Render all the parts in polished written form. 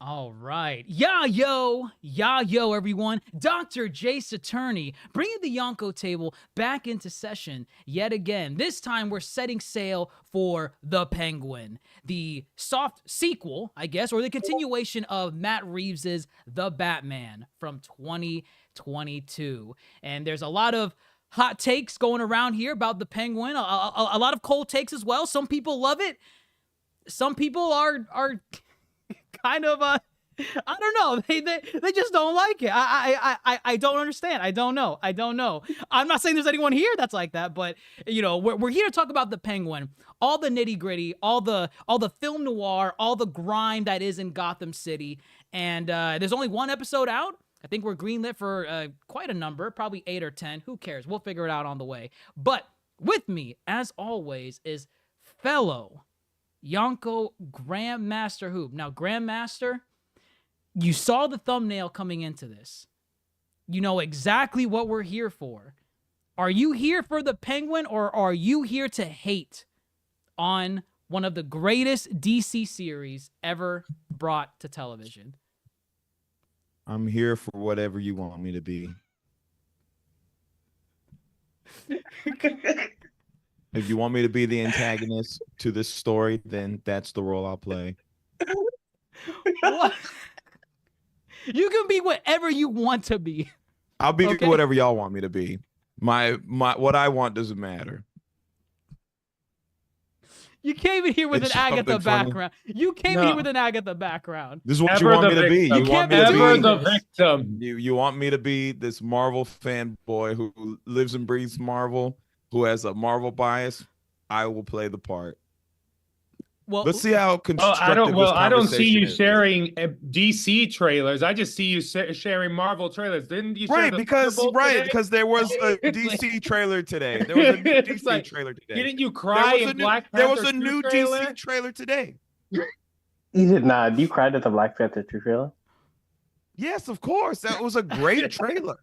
All right. Yeah, yo, everyone. DrJaceAttorney bringing the Yonko table back into session yet again. This time we're setting sail for The Penguin, the soft sequel, I guess, or the continuation of Matt Reeves's The Batman from 2022. And there's a lot of hot takes going around here about The Penguin, a lot of cold takes as well. Some people love it. Some people are kind of I don't know. They just don't like it. I don't understand. I don't know. I'm not saying there's anyone here that's like that, but you know, we're here to talk about The Penguin, all the nitty gritty, all the film noir, all the grime that is in Gotham City. And there's only one episode out. I think we're greenlit for quite a number, probably 8 or 10. Who cares? We'll figure it out on the way. But with me, as always, is fellow Yonko Grandmaster Hoop. Now, Grandmaster, you saw the thumbnail coming into this. You know exactly what we're here for. Are you here for The Penguin, or are you here to hate on one of the greatest DC series ever brought to television? I'm here for whatever you want me to be. If you want me to be the antagonist to this story, then that's the role I'll play. What? You can be whatever you want to be. I'll be whatever y'all want me to be. My what I want doesn't matter. You came in here with an Agatha background. You came in here with an Agatha background. This is what you want me to be. You want me to be the victim. You want me to be this Marvel fanboy who lives and breathes Marvel, who has a Marvel bias. I will play the part. Well, let's see how constructive I don't see you sharing DC trailers. I just see you sharing Marvel trailers. Didn't you? Because there was a DC trailer today. There was a new DC trailer today. Didn't you cry in Black Panther? There was a new DC trailer today. You did not. You cried at the Black Panther 2 trailer? Yes, of course. That was a great trailer.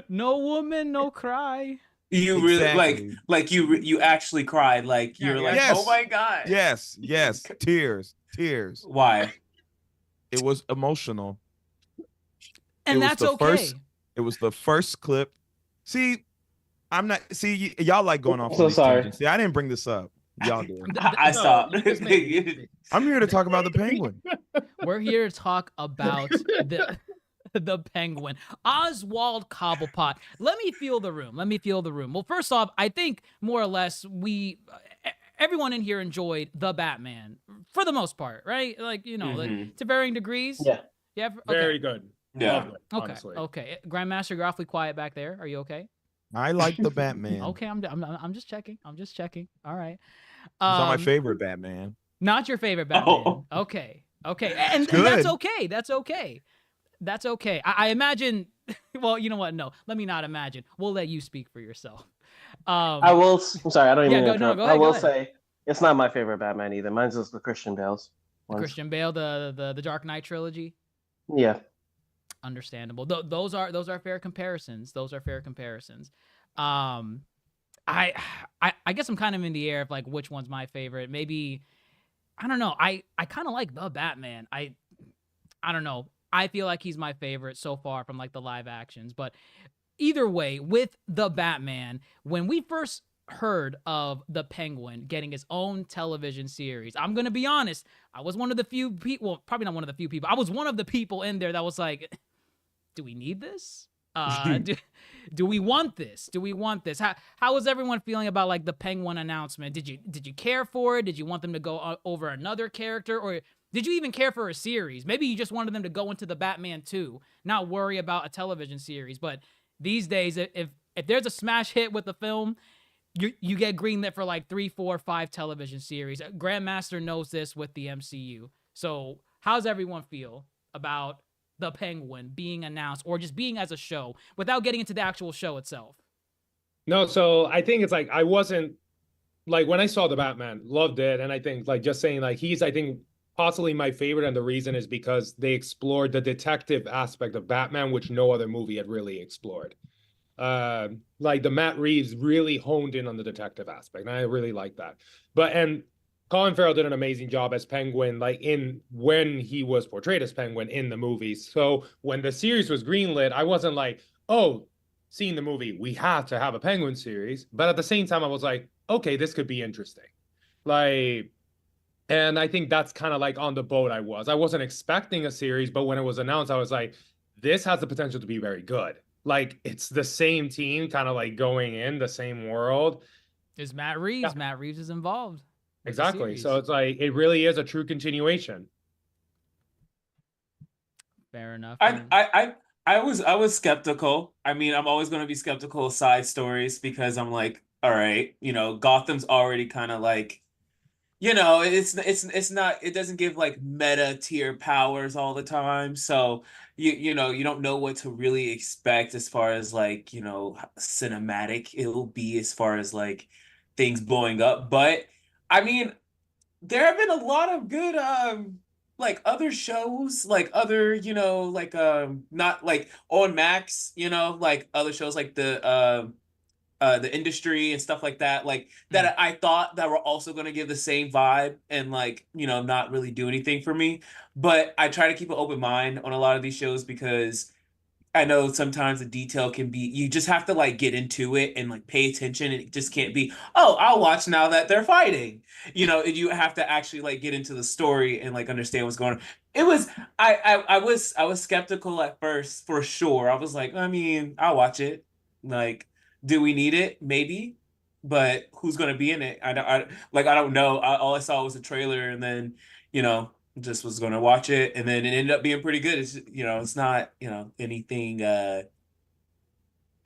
No woman, no cry. You really like you actually cried, like you're like, yes. Oh my god. Yes, tears. Why? It was emotional. And that's okay. It was the first clip. See, y'all like going off. So sorry. See, I didn't bring this up. Y'all did. I stopped. I'm here to talk about The Penguin. We're here to talk about the Penguin. Oswald Cobblepot. Let me feel the room. Well, first off, I think more or less everyone in here enjoyed The Batman for the most part, right? Like, you know, like, to varying degrees. Yeah. Yeah. Okay. Very good. Yeah. Lovely, Okay. Grandmaster, you're awfully quiet back there. Are you okay? I like The Batman. Okay. I'm just checking. All right. It's not my favorite Batman. Not your favorite Batman. Oh. Okay. And that's okay. That's okay. I imagine. Well, you know what? No, let me not imagine. We'll let you speak for yourself. I will. I'm sorry. I don't even. Go ahead, I will say it's not my favorite Batman either. Mine's just the Christian Bale's. Christian Bale, the Dark Knight trilogy. Yeah. Understandable. Those are fair comparisons. I guess I'm kind of in the air of like which one's my favorite. Maybe I don't know. I kind of like The Batman. I don't know. I feel like he's my favorite so far from like the live actions. But either way, with The Batman, when we first heard of The Penguin getting his own television series, I'm going to be honest, I was one of the few people, well, probably not one of the few people. I was one of the people in there that was like, do we need this? Do we want this? How was everyone feeling about like the Penguin announcement? Did you care for it? Did you want them to go over another character, or did you even care for a series? Maybe you just wanted them to go into the Batman 2, not worry about a television series. But these days, if there's a smash hit with the film, you get greenlit for like 3, 4, 5 television series. Grandmaster knows this with the MCU. So how's everyone feel about The Penguin being announced, or just being as a show, without getting into the actual show itself? No, so I think it's like I wasn't like when I saw The Batman, loved it, and I think like just saying like he's I think possibly my favorite, and the reason is because they explored the detective aspect of Batman, which no other movie had really explored. Like the Matt Reeves really honed in on the detective aspect, and I really like that. And Colin Farrell did an amazing job as Penguin, like when he was portrayed as Penguin in the movies. So when the series was greenlit, I wasn't like, oh, seeing the movie, we have to have a Penguin series. But at the same time, I was like, okay, this could be interesting. Like, and I think that's kind of like on the boat I was. I wasn't expecting a series, but when it was announced, I was like, this has the potential to be very good. Like, it's the same team kind of like going in the same world. Is Matt Reeves. Yeah. Matt Reeves is involved. Exactly. So it's like, it really is a true continuation. Fair enough. I was skeptical. I mean, I'm always going to be skeptical of side stories because I'm like, all right, you know, Gotham's already kind of like, you know, it's not, it doesn't give like meta tier powers all the time. So you know, you don't know what to really expect as far as like, you know, cinematic it'll be as far as like things blowing up. But I mean, there have been a lot of good like other shows, like other, you know, like not like on Max, you know, like other shows like the Industry and stuff like that, like that I thought that were also going to give the same vibe and like, you know, not really do anything for me. But I try to keep an open mind on a lot of these shows because I know sometimes the detail can be, you just have to like get into it and like pay attention. It just can't be, oh, I'll watch now that they're fighting. You know, you have to actually like get into the story and like understand what's going on. It was, I was skeptical at first for sure. I was like, I mean, I'll watch it. Like, do we need it? Maybe, but who's going to be in it? I don't know. All I saw was a trailer and then, you know, just was going to watch it and then it ended up being pretty good. It's, you know, it's not, you know, anything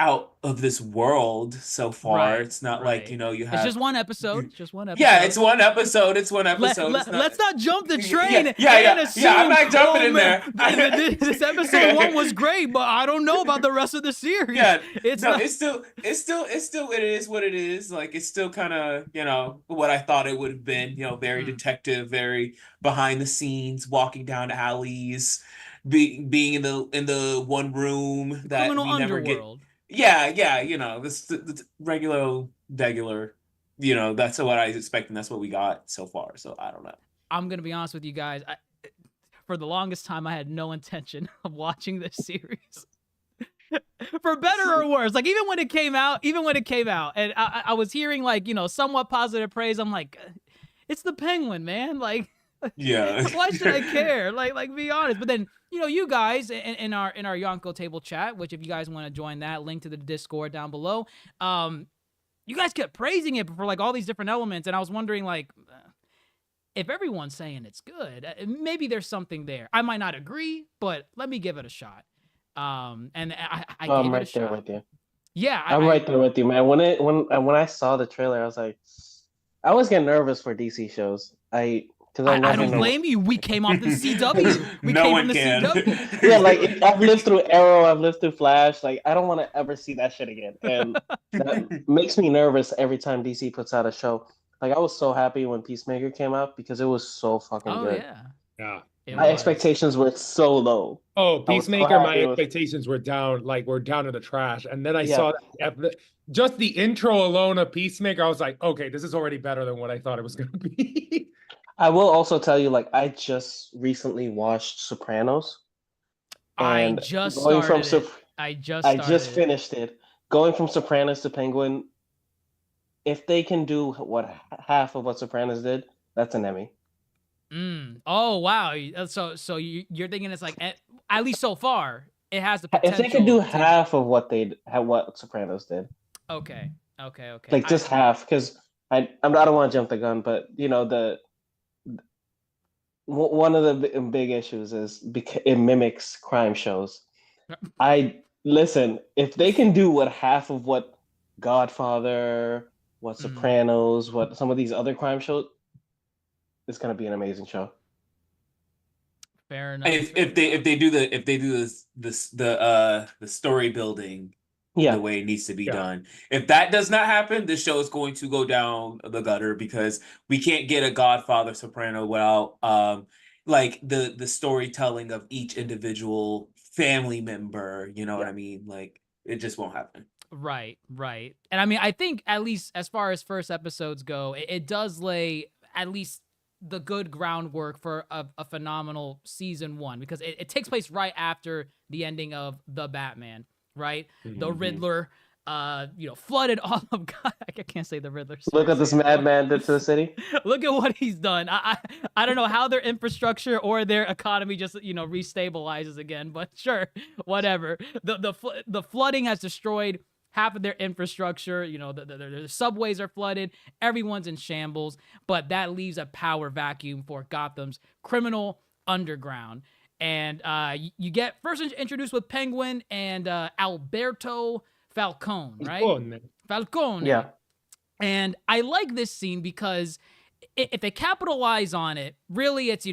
out of this world so far. Right, it's not like, you know, you have, it's just one episode. Just one episode. Yeah, it's one episode. It's one episode. Let's not jump the train. Yeah. I'm not jumping in there. This episode 1 was great, but I don't know about the rest of the series. Yeah, it's still it is what it is. Like, it's still kind of, you know, what I thought it would have been. You know, very detective, very behind the scenes, walking down alleys, being in the one room that criminal we never underworld. get. Yeah, you know, this regular, you know, that's what I was expecting. That's what we got so far. So I don't know. I'm going to be honest with you guys. For the longest time, I had no intention of watching this series. For better or worse. Like, even when it came out, and I was hearing, like, you know, somewhat positive praise. I'm like, it's the Penguin, man. Like, yeah. Why should I care? Like, be honest. But then, you know, you guys in our Yonko table chat, which if you guys want to join that, link to the Discord down below. You guys kept praising it for like all these different elements, and I was wondering, like, if everyone's saying it's good, maybe there's something there. I might not agree, but let me give it a shot. And I gave I'm it right a shot. there with you. Yeah, I'm right there with you, man. When I saw the trailer, I was like, I always get nervous for DC shows. I don't blame you. We came off the CW. CW. Yeah, like, I've lived through Arrow, I've lived through Flash. Like, I don't want to ever see that shit again, and that makes me nervous every time DC puts out a show. Like, I was so happy when Peacemaker came out because it was so fucking good. Yeah. My expectations were so low. Oh, Peacemaker, my expectations were down, like, we're down in the trash. And then I saw just the intro alone of Peacemaker. I was like, okay, this is already better than what I thought it was going to be. I will also tell you, like, I just recently watched Sopranos. I just finished it. Going from Sopranos to Penguin, if they can do half of what Sopranos did, that's an Emmy. Oh wow! So you're thinking it's like, at least so far it has the potential. If they could do half of what Sopranos did. Okay. Like, just half, because I don't want to jump the gun, but you know, one of the big issues is it mimics crime shows. Listen, if they can do half of what Godfather, what Sopranos, what some of these other crime shows, it's gonna be an amazing show. Fair enough. If they do the story building the way it needs to be done. If that does not happen, this show is going to go down the gutter because we can't get a Godfather Soprano without like the storytelling of each individual family member. You know what I mean? Like, it just won't happen. Right. And I mean, I think at least as far as first episodes go, it does lay at least the good groundwork for a phenomenal season 1, because it takes place right after the ending of The Batman, right? The Riddler, flooded all of God. I can't say the Riddler. Look at this madman did to the city. Look at what he's done. I don't know how their infrastructure or their economy just restabilizes again, but sure, whatever. The flooding has destroyed half of their infrastructure. The subways are flooded. Everyone's in shambles, but that leaves a power vacuum for Gotham's criminal underground. And you get first introduced with Penguin and Alberto Falcone, right? Falcone. Yeah. And I like this scene because if they capitalize on it, really it's,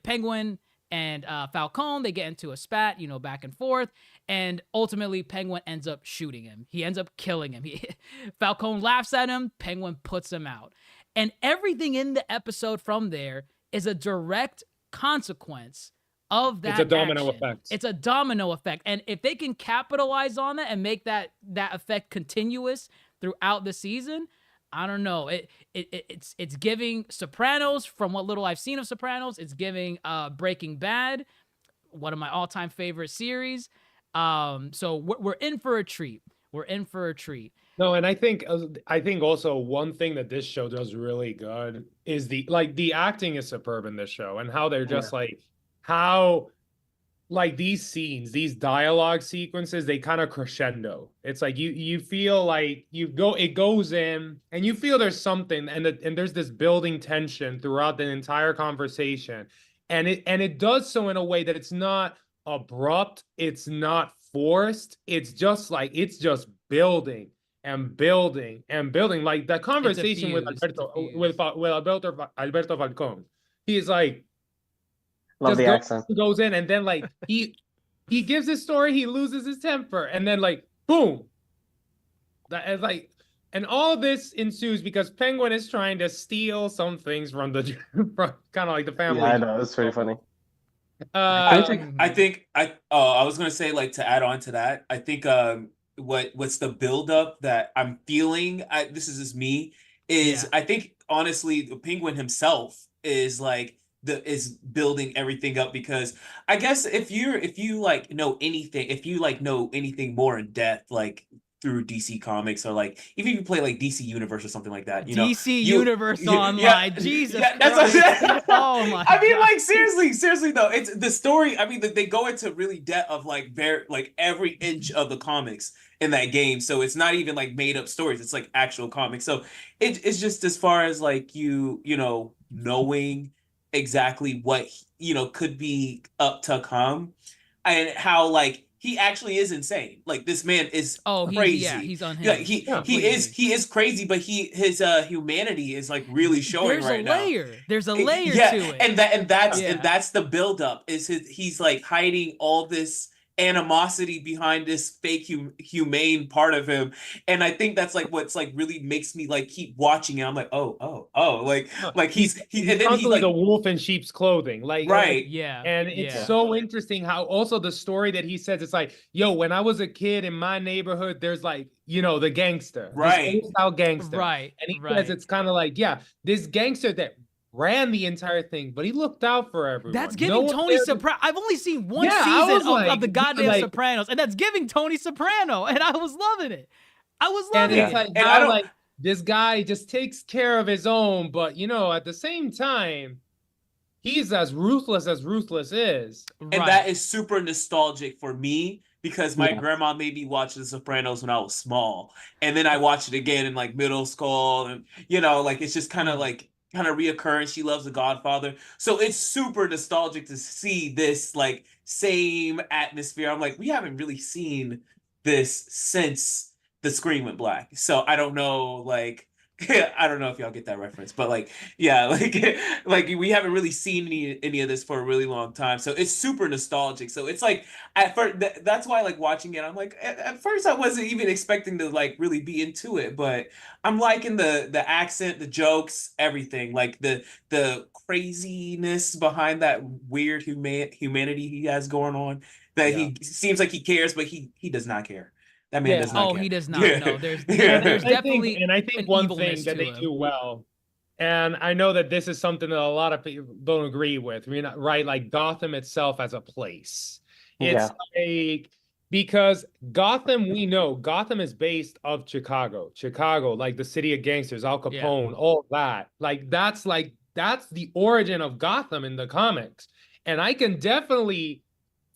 Penguin and Falcone, they get into a spat, back and forth. And ultimately, Penguin ends up shooting him. He ends up killing him. Falcone laughs at him. Penguin puts him out. And everything in the episode from there is a direct consequence of that. It's a domino action. effect. It's a domino effect. And if they can capitalize on that and make that effect continuous throughout the season, I don't know. It's giving Sopranos, from what little I've seen of Sopranos, it's giving Breaking Bad, one of my all-time favorite series. So we're in for a treat. We're in for a treat. No, and I think also one thing that this show does really good is the acting is superb in this show, and how they're just how these scenes, these dialogue sequences, they kind of crescendo. It's like you feel like it goes in and you feel there's something, and there's this building tension throughout the entire conversation. And it does so in a way that it's not abrupt, it's not forced, it's just building and building and building. Like that conversation with Alberto Falcone, he's like, love the accent. Goes in, and then he gives his story, he loses his temper, and then boom, and all this ensues because Penguin is trying to steal some things from kind of like the family. Yeah, I know, it's pretty funny. I was gonna say, to add on to that, I think what's the buildup that I'm feeling, this is just me, is I think honestly the Penguin himself is is building everything up, because I guess if you know anything more in depth, through DC Comics, or even if you play DC Universe or something like that, DC Universe Online, Jesus that's what I'm saying. Oh my I mean, seriously though, it's the story. I mean, they go into really depth of every inch of the comics in that game, so it's not even made up stories, it's actual comics. So it's just as far as knowing exactly what could be up to come, and how he actually is insane. This man is crazy. He's unhinged. He is crazy, but his humanity is really showing now. There's a layer to it. And that's the buildup. He's hiding all this animosity behind this fake humane part of him, and I think that's what's really makes me keep watching it. I'm he's and then he's a wolf in sheep's clothing, right. And it's so interesting how also the story that he says, it's when I was a kid in my neighborhood, there's the gangster, right, old gangster, right, and he says it's kind of this gangster that ran the entire thing, but he looked out for everyone. That's giving Tony Soprano. I've only seen one season of the goddamn Sopranos, and that's giving Tony Soprano, and I was loving it. I was loving it. And this guy just takes care of his own, but at the same time, he's as ruthless is. And that is super nostalgic for me, because my grandma made me watch The Sopranos when I was small, and then I watched it again in middle school, and it's just kind of reoccurring. She loves The Godfather, so it's super nostalgic to see this same atmosphere. I'm we haven't really seen this since the screen went black, so I don't know I don't know if y'all get that reference, but we haven't really seen any of this for a really long time, so it's super nostalgic. So it's at first, that's why watching it, I'm at first I wasn't even expecting to really be into it, but I'm liking the accent, the jokes, everything, the craziness behind that weird humanity he has going on, that he seems like he cares, but he does not care. That man does not care. He does not. No, there's definitely I think one thing that they do well And I know that this is something that a lot of people don't agree with. I mean, right? Like Gotham itself as a place. It's like, because Gotham, we know Gotham is based of Chicago. Chicago, like the city of gangsters, Al Capone, all that. Like that's the origin of Gotham in the comics. And I can definitely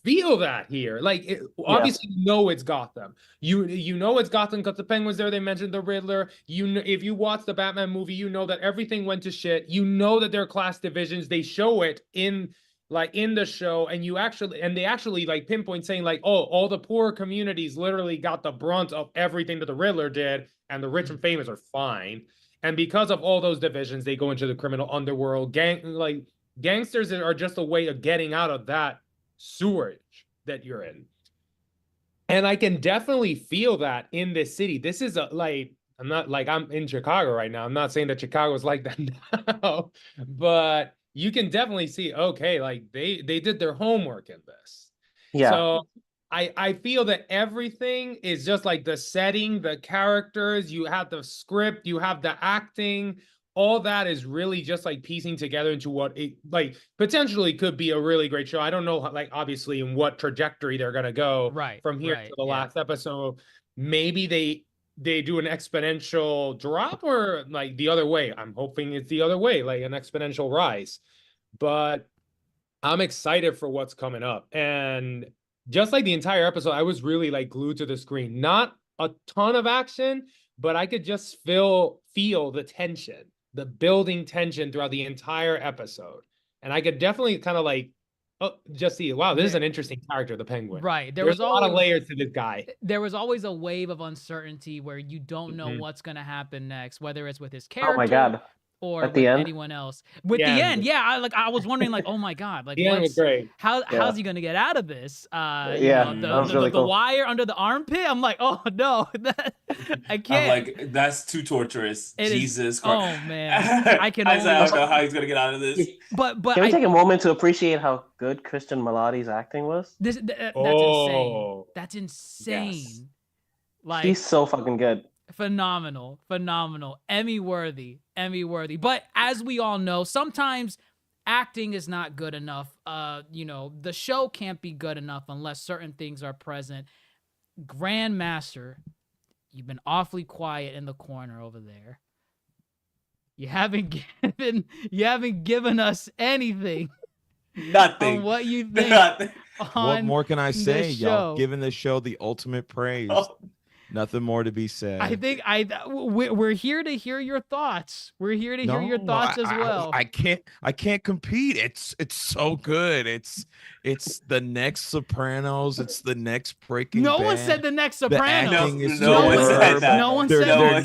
feel that here. Like obviously you know it's Gotham. You know it's Gotham because the Penguin's there. They mentioned the Riddler. You know, if you watch the Batman movie, you know that everything went to shit. You know that there are class divisions. They show it in the show, and they actually like pinpoint saying like, oh, all the poor communities literally got the brunt of everything that the Riddler did, and the rich and famous are fine. And because of all those divisions, they go into the criminal underworld. Gangsters are just a way of getting out of that sewerage that you're in. And I can definitely feel that in this city. This is I'm not like I'm in Chicago right now. I'm not saying that Chicago is like that now, but you can definitely see, okay, like they did their homework in this. So I feel that everything is just like the setting, the characters, you have the script, you have the acting, all that is really just like piecing together into what it like potentially could be a really great show. I don't know, like obviously in what trajectory they're gonna go from here to the last episode. Maybe they do an exponential drop or like the other way. I'm hoping it's the other way, like an exponential rise. But I'm excited for what's coming up. And just like the entire episode, I was really like glued to the screen. Not a ton of action, but I could just feel the tension, the building tension throughout the entire episode. And I could definitely kind of like just see, wow, this is an interesting character, the Penguin. Right. There's a lot of layers to this guy. There was always a wave of uncertainty where you don't know what's going to happen next, whether it's with his character. Oh my God. Or with anyone else. With the end, I was wondering, like, oh my God, like, the end was great. How's he gonna get out of this? The wire under the armpit. I'm like, oh no, I can't. I'm like, that's too torturous. Jesus Christ. Oh man, I don't know how he's gonna get out of this. But can we take a moment to appreciate how good Christian Milioti's acting was? That's insane. That's insane. Yes. Like, he's so fucking good. Phenomenal. Emmy worthy. But as we all know, sometimes acting is not good enough. The show can't be good enough unless certain things are present. Grandmaster, you've been awfully quiet in the corner over there. You haven't given us anything. Nothing. On what you think. Nothing. What more can I say? Y'all giving this show the ultimate praise. Oh. Nothing more to be said. I think we're here to hear your thoughts. We're here to hear your thoughts as well. I can't compete. It's so good. It's the next Sopranos. It's the next Breaking Bad. No one said the next Sopranos. No one said that. No one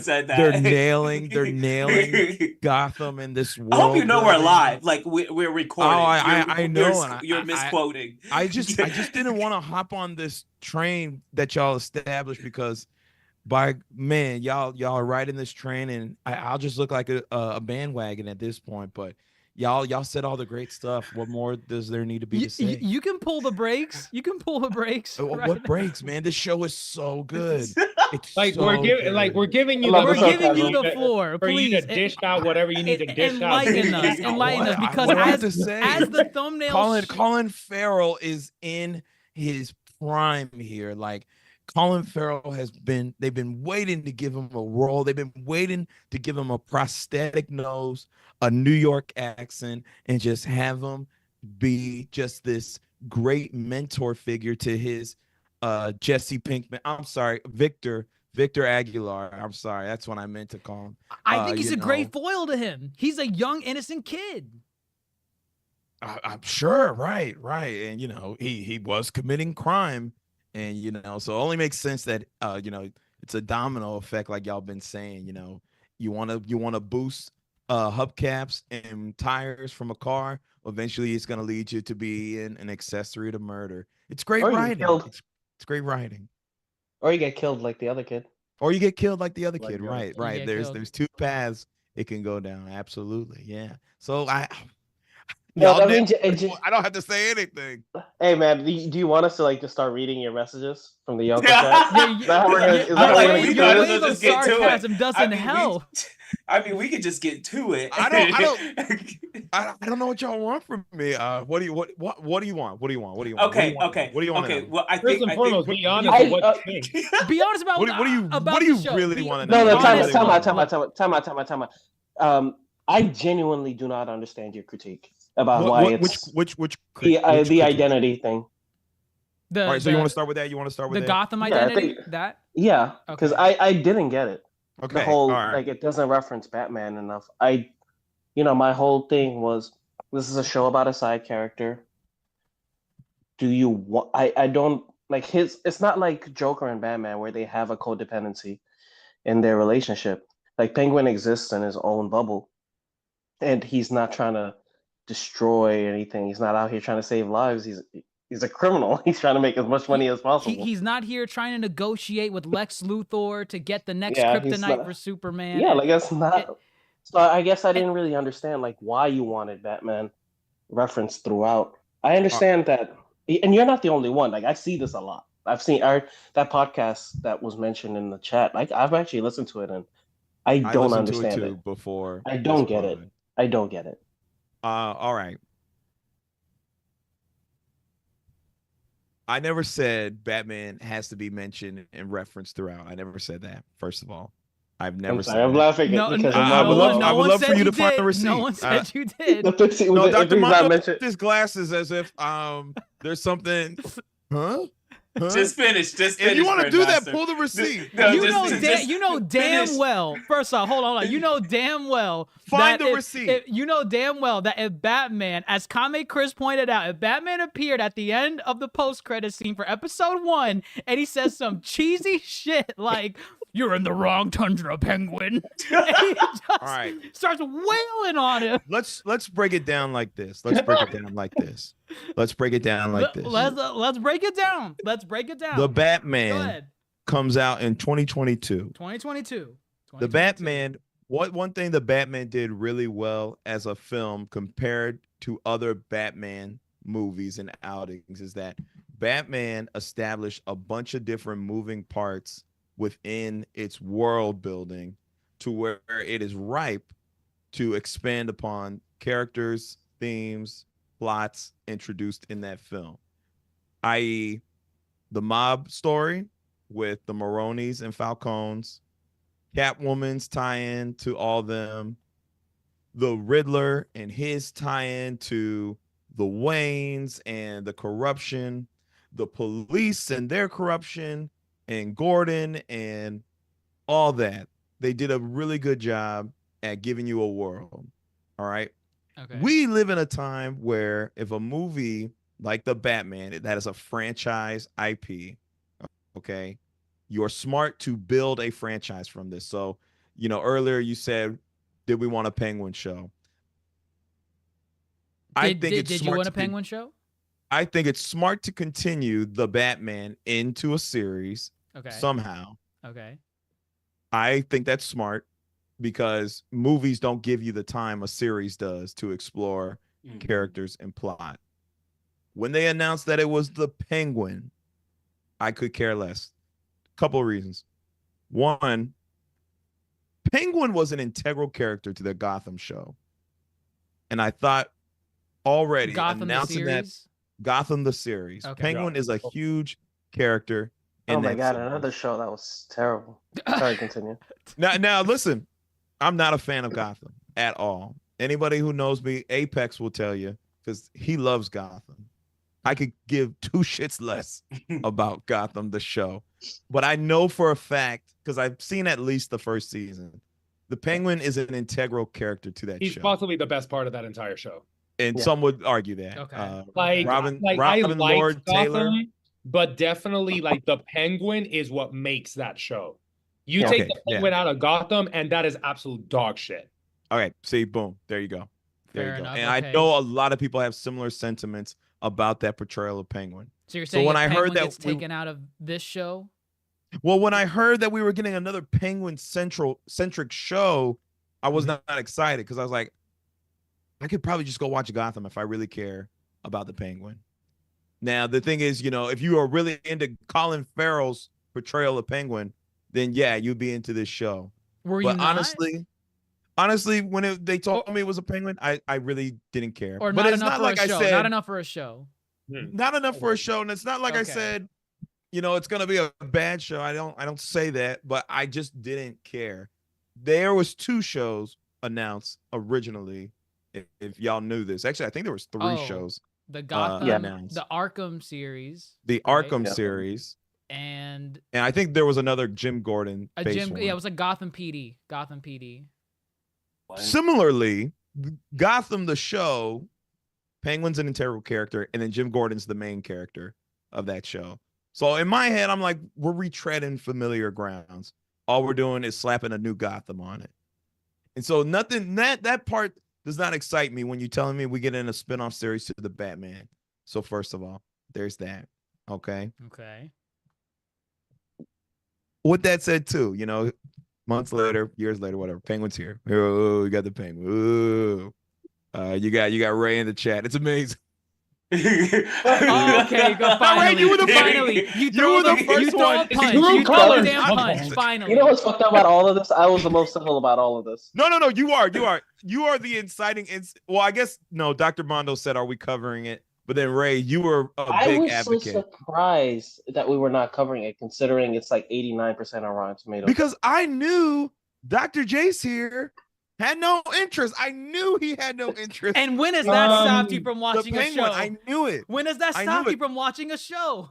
said that. They're nailing Gotham in this world. I hope you know we're live. Like we're recording. Oh, I know. You're misquoting. I just didn't want to hop on this train that y'all established because y'all are riding this train, and I'll just look like a bandwagon at this point. But y'all said all the great stuff. What more does there need to be to say? You can pull the brakes. What brakes, man? This show is so good. It's like so we're giving you the floor. For please. you to dish out whatever you need to dish out. Enlighten us, because as the thumbnail, Colin Farrell is in his prime here. Like, Colin Farrell they've been waiting to give him a role. They've been waiting to give him a prosthetic nose, a New York accent, and just have him be just this great mentor figure to his Jesse Pinkman. I'm sorry, Victor Aguilar. I'm sorry. That's what I meant to call him. I think he's a great foil to him. He's a young, innocent kid. I'm sure. Right. And, he was committing crime. And, so it only makes sense that, it's a domino effect, like y'all been saying. You want to boost hubcaps and tires from a car. Eventually, it's going to lead you to be an accessory to murder. It's great writing. It's great writing. Or you get killed like the other kid. Right. There's two paths it can go down. Absolutely. Yeah. So No, Y'all I mean, I don't have to say anything. hey man, do you want us to like just start reading your messages from the Yonko Yeah. chat? Yeah, Is that how we're gonna? Is that I'm how we're like, gonna we get might through as this? well just get to it. sarcasm doesn't I mean, help. we could just get to it. I don't know what y'all want from me. What do you want? What do you want? What do you want? What do you want? Okay, What do you want? okay. To know? Well, I First think and foremost, be honest I- with what you think. Be honest about What do you about what do you the show. really Be- want to be know? No, honest Time out, about- time out. I genuinely do not understand your critique about What- why what- it's which the critique? identity thing. The, All right, so you want to start with that? You want to start with the that? Gotham Yeah, I identity? think- That Yeah, because Okay. I didn't get it. Okay, The whole all right. like it doesn't reference Batman enough. My whole thing was this is a show about a side character. Do you want? I don't like his. It's not like Joker and Batman where they have a codependency in their relationship. Like Penguin exists in his own bubble, and he's not trying to destroy anything. He's not out here trying to save lives. He's a criminal. He's trying to make as much money as possible. he's not here trying to negotiate with Lex Luthor to get the next Yeah, he's kryptonite not- for Superman. Yeah, And- like that's not. it- So I guess I didn't really understand like why you wanted Batman referenced throughout. I understand that, and you're not the only one. Like I see this a lot. I've seen that podcast that was mentioned in the chat. Like I've actually listened to it, and I don't listened to understand it it. too before. I don't this get it. pod. I don't get it. All right. I never said Batman has to be mentioned and referenced throughout. I never said that. First of all, I've never I'm said sorry. I'm that. laughing No, because no, I would no love- one- I no would one love for said you to find did. the receipt. No one said you did. the pixie. No, if Dr. he's not Mongo mentioned- his glasses as if there's something. Huh? Just finish. Just If finish. you want to do that, Grandmaster. pull the receipt. No, You just know damn finish. well. First off, hold on. You know damn well. Find that the if- receipt. you know damn well that if Batman, as Kame Chris pointed out, if Batman appeared at the end of the post-credit scene for episode 1 and he says some cheesy shit like "You're in the wrong tundra, Penguin," and he just All right. starts wailing on him. Let's break it down like this. Let's break it down like this. Let's break it down like this. Let's break it down. Let's break it down. The Go Batman ahead. comes out in 2022. 2022. The Batman, one thing the Batman did really well as a film compared to other Batman movies and outings is that Batman established a bunch of different moving parts within its world building to where it is ripe to expand upon characters, themes, plots introduced in that film, i.e. the mob story with the Maronis and Falcones, Catwoman's tie-in to all them, the Riddler and his tie-in to the Waynes and the corruption, the police and their corruption, and Gordon and all that. They did a really good job at giving you a world. All right. Okay. We live in a time where if a movie like the Batman, that is a franchise IP, okay, you're smart to build a franchise from this. So, earlier you said, did we want a Penguin show? Did you want a Penguin show? I think it's smart to continue the Batman into a series Okay. somehow. Okay. I think that's smart because movies don't give you the time a series does to explore characters and plot. When they announced that it was the Penguin, I could care less. Couple of reasons. One, Penguin was an integral character to the Gotham show. And I thought already Gotham the announcing that series? Gotham the series. Okay. Penguin is a huge character. Oh my that god, series. another show that was terrible. Sorry, continue. Now listen, I'm not a fan of Gotham at all. Anybody who knows me, Apex will tell you because he loves Gotham. I could give two shits less about Gotham, the show. But I know for a fact, because I've seen at least the first season, the Penguin is an integral character to that He's show. possibly the best part of that entire show. And Yeah. some would argue that. Okay. Like, Robin I liked Lord Taylor. Gotham, but definitely like the Penguin is what makes that show. You Yeah. take Okay, the Penguin out of Gotham, and that is absolute dog shit. Okay, see, boom, there you go. There Fair you go. enough, And okay. I know a lot of people have similar sentiments about that portrayal of Penguin. So you're saying when if I heard Penguin that gets taken out of this show? Well, when I heard that we were getting another Penguin centric show, I was not excited because I was like, I could probably just go watch Gotham if I really care about the Penguin. Now, the thing is, if you are really into Colin Farrell's portrayal of Penguin, then yeah, you'd be into this show. Were you But not? honestly, when they told me it was a Penguin, I really didn't care. Or but not it's enough not for like a I show. said, Not enough for a show. not enough for a show, and it's not like I Okay. said, it's gonna be a bad show. I don't say that, but I just didn't care. There was 2 shows announced originally. If y'all knew this, actually, I think there was 3 shows. The Gotham, announced. the Arkham series, The right? Arkham series, and I think there was another Jim Gordon. a based Jim. one. Yeah, it was like Gotham PD. Gotham PD. What? Similarly, Gotham the show, Penguin's an integral character, and then Jim Gordon's the main character of that show. So in my head, I'm like, we're retreading familiar grounds. All we're doing is slapping a new Gotham on it. And so nothing that part does not excite me when you're telling me we get in a spinoff series to the Batman. So first of all, there's that. Okay. Okay. With that said, too, months later, years later, whatever, Penguin's here. Oh, we got the Penguin. Oh, you got Ray in the chat. It's amazing. Oh, okay, go finally. you were the finally. You were the first you throw one. a punch. True You throw a colors. damn punch. Finally. You know what's fucked up about all of this? I was the most civil about all of this. No, you are the inciting. Well, I guess no. Dr. Mondo said, "Are we covering it?" But then Ray, you were a I big was advocate. so surprised that we were not covering it, considering it's like 89% on Rotten Tomatoes. Because I knew Dr. Jace here had no interest. I knew he had no interest. And when has that stopped you from the watching a Penguin, show? I knew it. When has that I stopped knew you it. from watching a show?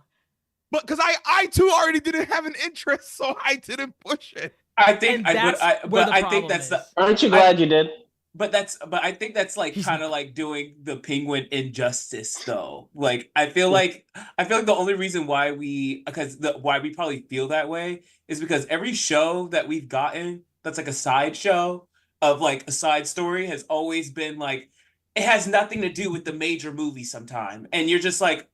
But because I too already didn't have an interest, so I didn't push it. I think And that's where the I think problem that's the is. Aren't you glad you did? but I think that's like He's kind of like doing the Penguin injustice though. Like I feel like the only reason why we probably feel that way is because every show that we've gotten that's like a side show of like a side story has always been like it has nothing to do with the major movie sometime. And you're just like,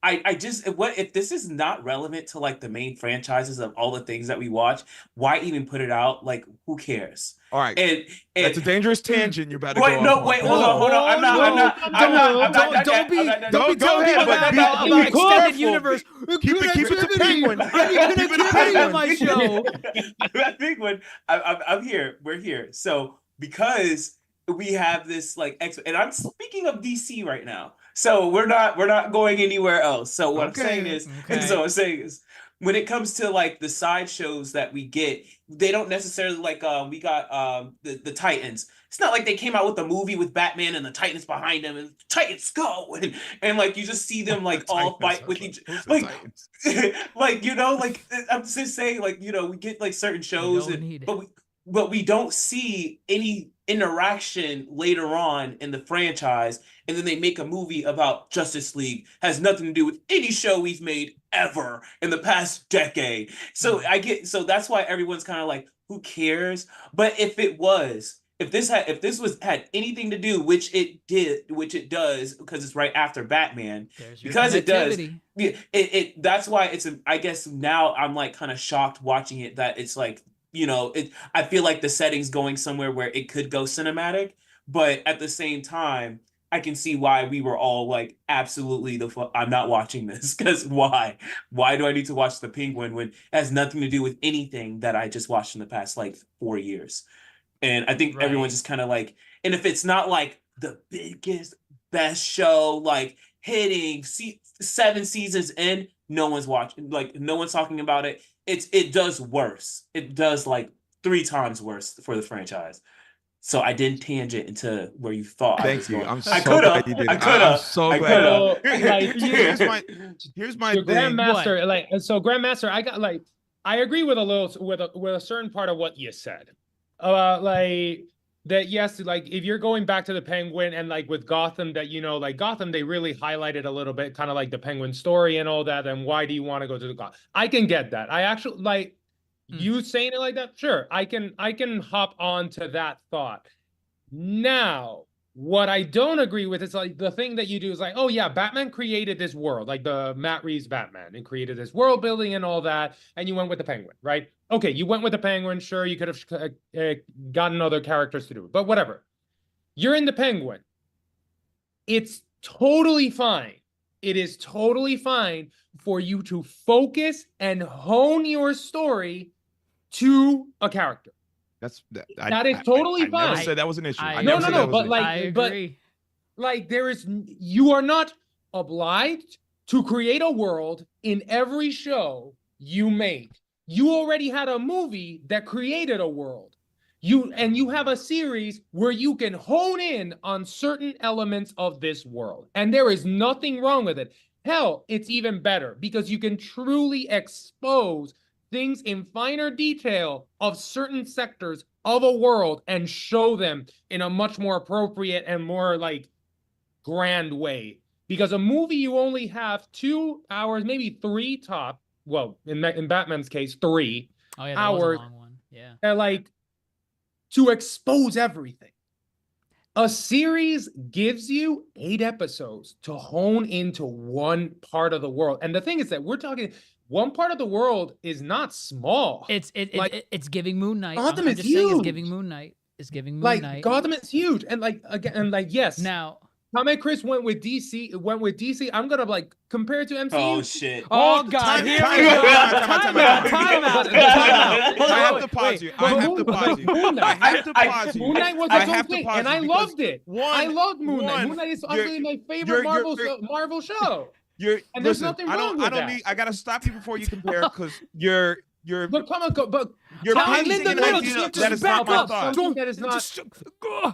what if this is not relevant to like the main franchises of all the things that we watch, why even put it out? Like, who cares? All right. And That's a dangerous tangent you're about to wait, go no, off wait, on. hold on. I'm not. Don't be Go telling ahead, people but that be about extended careful. universe. Keep it to Penguin. Are you gonna Keep it to keep it Penguin. on my show? I think I'm here. We're here. So because we have this like and I'm speaking of DC right now. So we're not going anywhere else. So what I'm saying is when it comes to like the side shows that we get, they don't necessarily like we got the Titans. It's not like they came out with a movie with Batman and the Titans behind them and Titans go and like you just see them like all fight with each like like like I'm just saying like we get like certain shows but we don't see any interaction later on in the franchise, and then they make a movie about Justice League has nothing to do with any show we've made ever in the past decade. So so that's why everyone's kind of like, who cares? But if this had anything to do, which it does because it's right after Batman, because it does. That's why I guess now I'm like kind of shocked watching it that it's like. I feel like the setting's going somewhere where it could go cinematic, but at the same time, I can see why we were all like, absolutely I'm not watching this because why? Why do I need to watch the Penguin when it has nothing to do with anything that I just watched in the past like 4 years? And I think everyone's just kind of like, and if it's not like the biggest, best show, like hitting 7 seasons in, no one's watching, like no one's talking about it. It does worse. It does like 3 times worse for the franchise. So I didn't tangent into where you thought. Thank you. I'm so I could have. glad you did I it. could I'm have. so I glad. could have. Here's my Your thing. Grandmaster, Grandmaster, I got like I agree with a certain part of what you said. Like that yes, like if you're going back to the Penguin and like with Gotham that like Gotham they really highlighted a little bit kind of like the Penguin story and all that and why do you want to go to the Gotham? I can get that. I actually like you saying it like that. Sure, I can hop on to that thought. Now, what I don't agree with is like the thing that you do is like, oh yeah, Batman created this world, like the Matt Reeves Batman, and created this world building and all that, and you went with the Penguin, right? Okay, you went with the Penguin. Sure, you could have gotten other characters to do it, but whatever. You're in the Penguin. it's totally fine. It is totally fine for you to focus and hone your story to a character. That is totally I never fine. said that was an issue. I No, never said no, that was but an like, I but agree. like you are not obliged to create a world in every show you make. You already had a movie that created a world. You have a series where you can hone in on certain elements of this world. And there is nothing wrong with it. Hell, it's even better because you can truly expose things in finer detail of certain sectors of a world and show them in a much more appropriate and more like grand way. Because a movie, you only have 2 hours, maybe 3 top. Well, in Batman's case, 3 Oh yeah, that hours. was a long one. Yeah. And like to expose everything. A series gives you 8 episodes to hone into one part of the world. And the thing is that we're talking one part of the world is not small. It's giving Moon Knight. Gotham I'm is just saying it's huge. giving Moon Knight. It's giving Moon like Knight. Gotham is huge. And like again, and like yes. Now Tom and Chris went with DC. I'm gonna like compare it to MCU. Oh shit! Oh God! Here we go. Time out. I have to pause you. I have to pause you. I have to pause you. Moon Knight was I its have own to thing, pause and you I because loved it. one- I loved Moon Knight. one, Moon Knight is you're- honestly my favorite you're- Marvel show. You're And there's listen, nothing I wrong don't with that. need I gotta stop you before you compare because you're But come on, but you're I'm painting in the an middle. idea Just that is back not my up. thought. Something that is not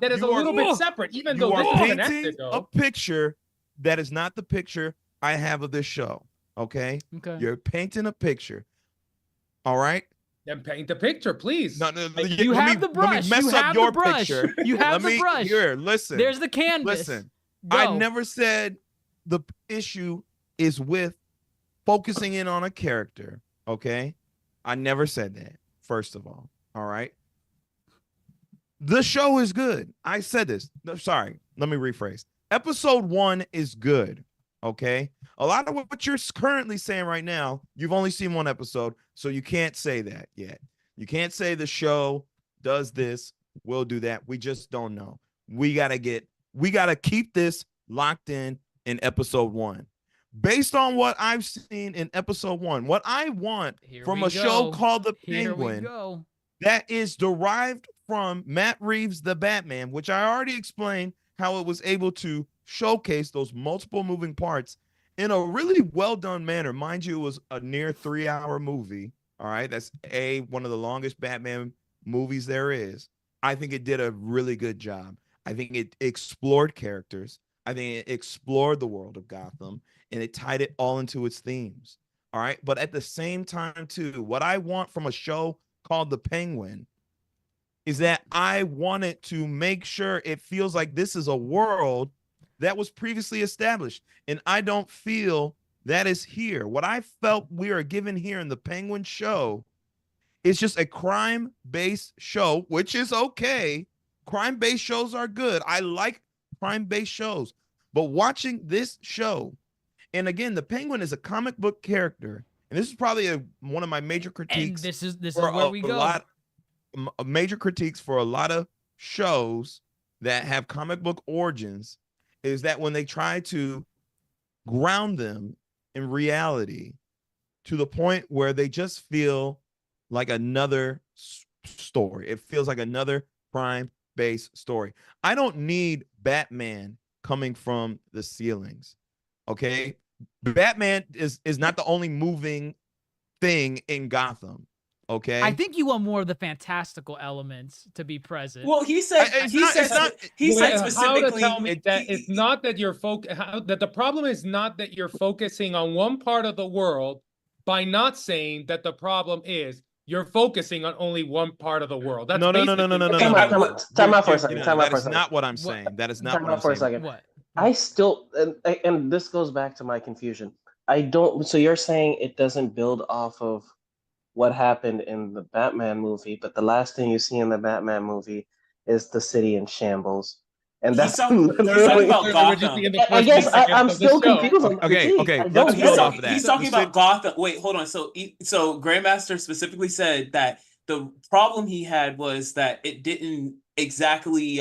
that is You a are- little bit separate, even You though are this is painting connected a though. picture that is not the picture I have of this show. Okay? Okay. You're painting a picture. All right? Then paint the picture, please. No, You have the brush. Let me mess You up have your the brush. picture. You have Let the me, brush. Here, listen. There's the canvas. Listen. Go. I never said the issue is with focusing in on a character. Okay? I never said that, first of all. All right? The show is good. I said this. No, sorry. Let me rephrase. Episode 1 is good. Okay? A lot of what you're currently saying right now, you've only seen 1 episode, so you can't say that yet. You can't say the show does this, will do that. We just don't know. We got to keep this locked in episode 1. Based on what I've seen in episode 1, what I want from a show called The Penguin that is derived from Matt Reeves' The Batman, which I already explained how it was able to showcase those multiple moving parts in a really well done manner. Mind you, it was a near 3-hour movie. All right. That's one of the longest Batman movies there is. I think it did a really good job. I think it explored characters. I think it explored the world of Gotham and it tied it all into its themes. All right. But at the same time, too, what I want from a show called The Penguin is that I wanted to make sure it feels like this is a world that was previously established. And I don't feel that is here. What I felt we are given here in the Penguin show is just a crime-based show, which is okay. Crime-based shows are good. I like crime-based shows. But watching this show, and again, the Penguin is a comic book character, and this is probably one of my major critiques. And this is where we go. Major critiques for a lot of shows that have comic book origins is that when they try to ground them in reality to the point where they just feel like another story. It feels like another crime-based story. I don't need Batman coming from the ceilings. Okay? Batman is not the only moving thing in Gotham. Okay. I think you want more of the fantastical elements to be present. Well, he said specifically that it's not that you're that the problem is not that you're focusing on one part of the world by not saying that the problem is you're focusing on only one part of the world. That's no. Time out for a second. That is not what I'm saying. That is not what I'm saying. For a second. What? I still, and this goes back to my confusion. So you're saying it doesn't build off of what happened in the Batman movie, but the last thing you see in the Batman movie is the city in shambles. And that's literally about Gotham. I guess I'm still confused on the critique. Okay. Let's build off of that. He's talking about Gotham. Wait, hold on. So Grandmaster specifically said that the problem he had was that it didn't exactly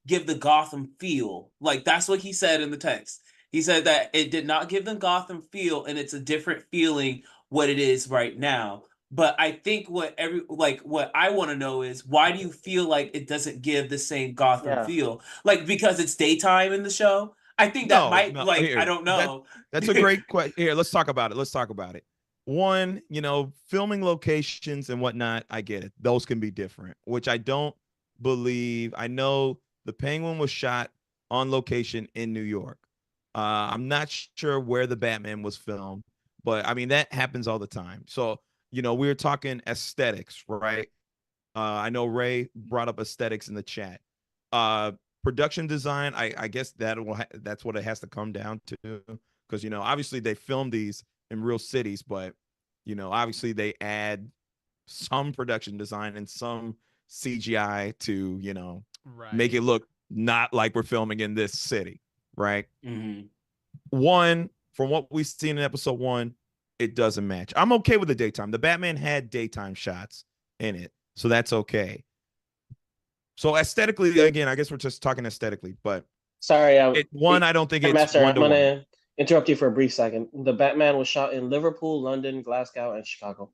give the Gotham feel. Like that's what he said in the text. He said that it did not give them Gotham feel, and it's a different feeling what it is right now. But I think what I want to know is, why do you feel like it doesn't give the same Gotham feel? Like, because it's daytime in the show? I think that might here, I don't know. That's a great question. Here, let's talk about it. One, filming locations and whatnot, I get it. Those can be different, which I don't believe. I know the Penguin was shot on location in New York. I'm not sure where the Batman was filmed, but I mean, that happens all the time. So, we were talking aesthetics, right? I know Ray brought up aesthetics in the chat. Production design, I guess that's what it has to come down to, because, obviously they filmed these in real cities, but, obviously they add some production design and some CGI to, make it look not like we're filming in this city, right? Mm-hmm. One, from what we've seen in episode 1, it doesn't match. I'm okay with the daytime. The Batman had daytime shots in it, so that's okay. So aesthetically, again, I guess we're just talking aesthetically, but sorry, I don't think it's Master, I'm one-to-one. gonna interrupt you for a brief second. The Batman was shot in Liverpool, London, Glasgow, and Chicago.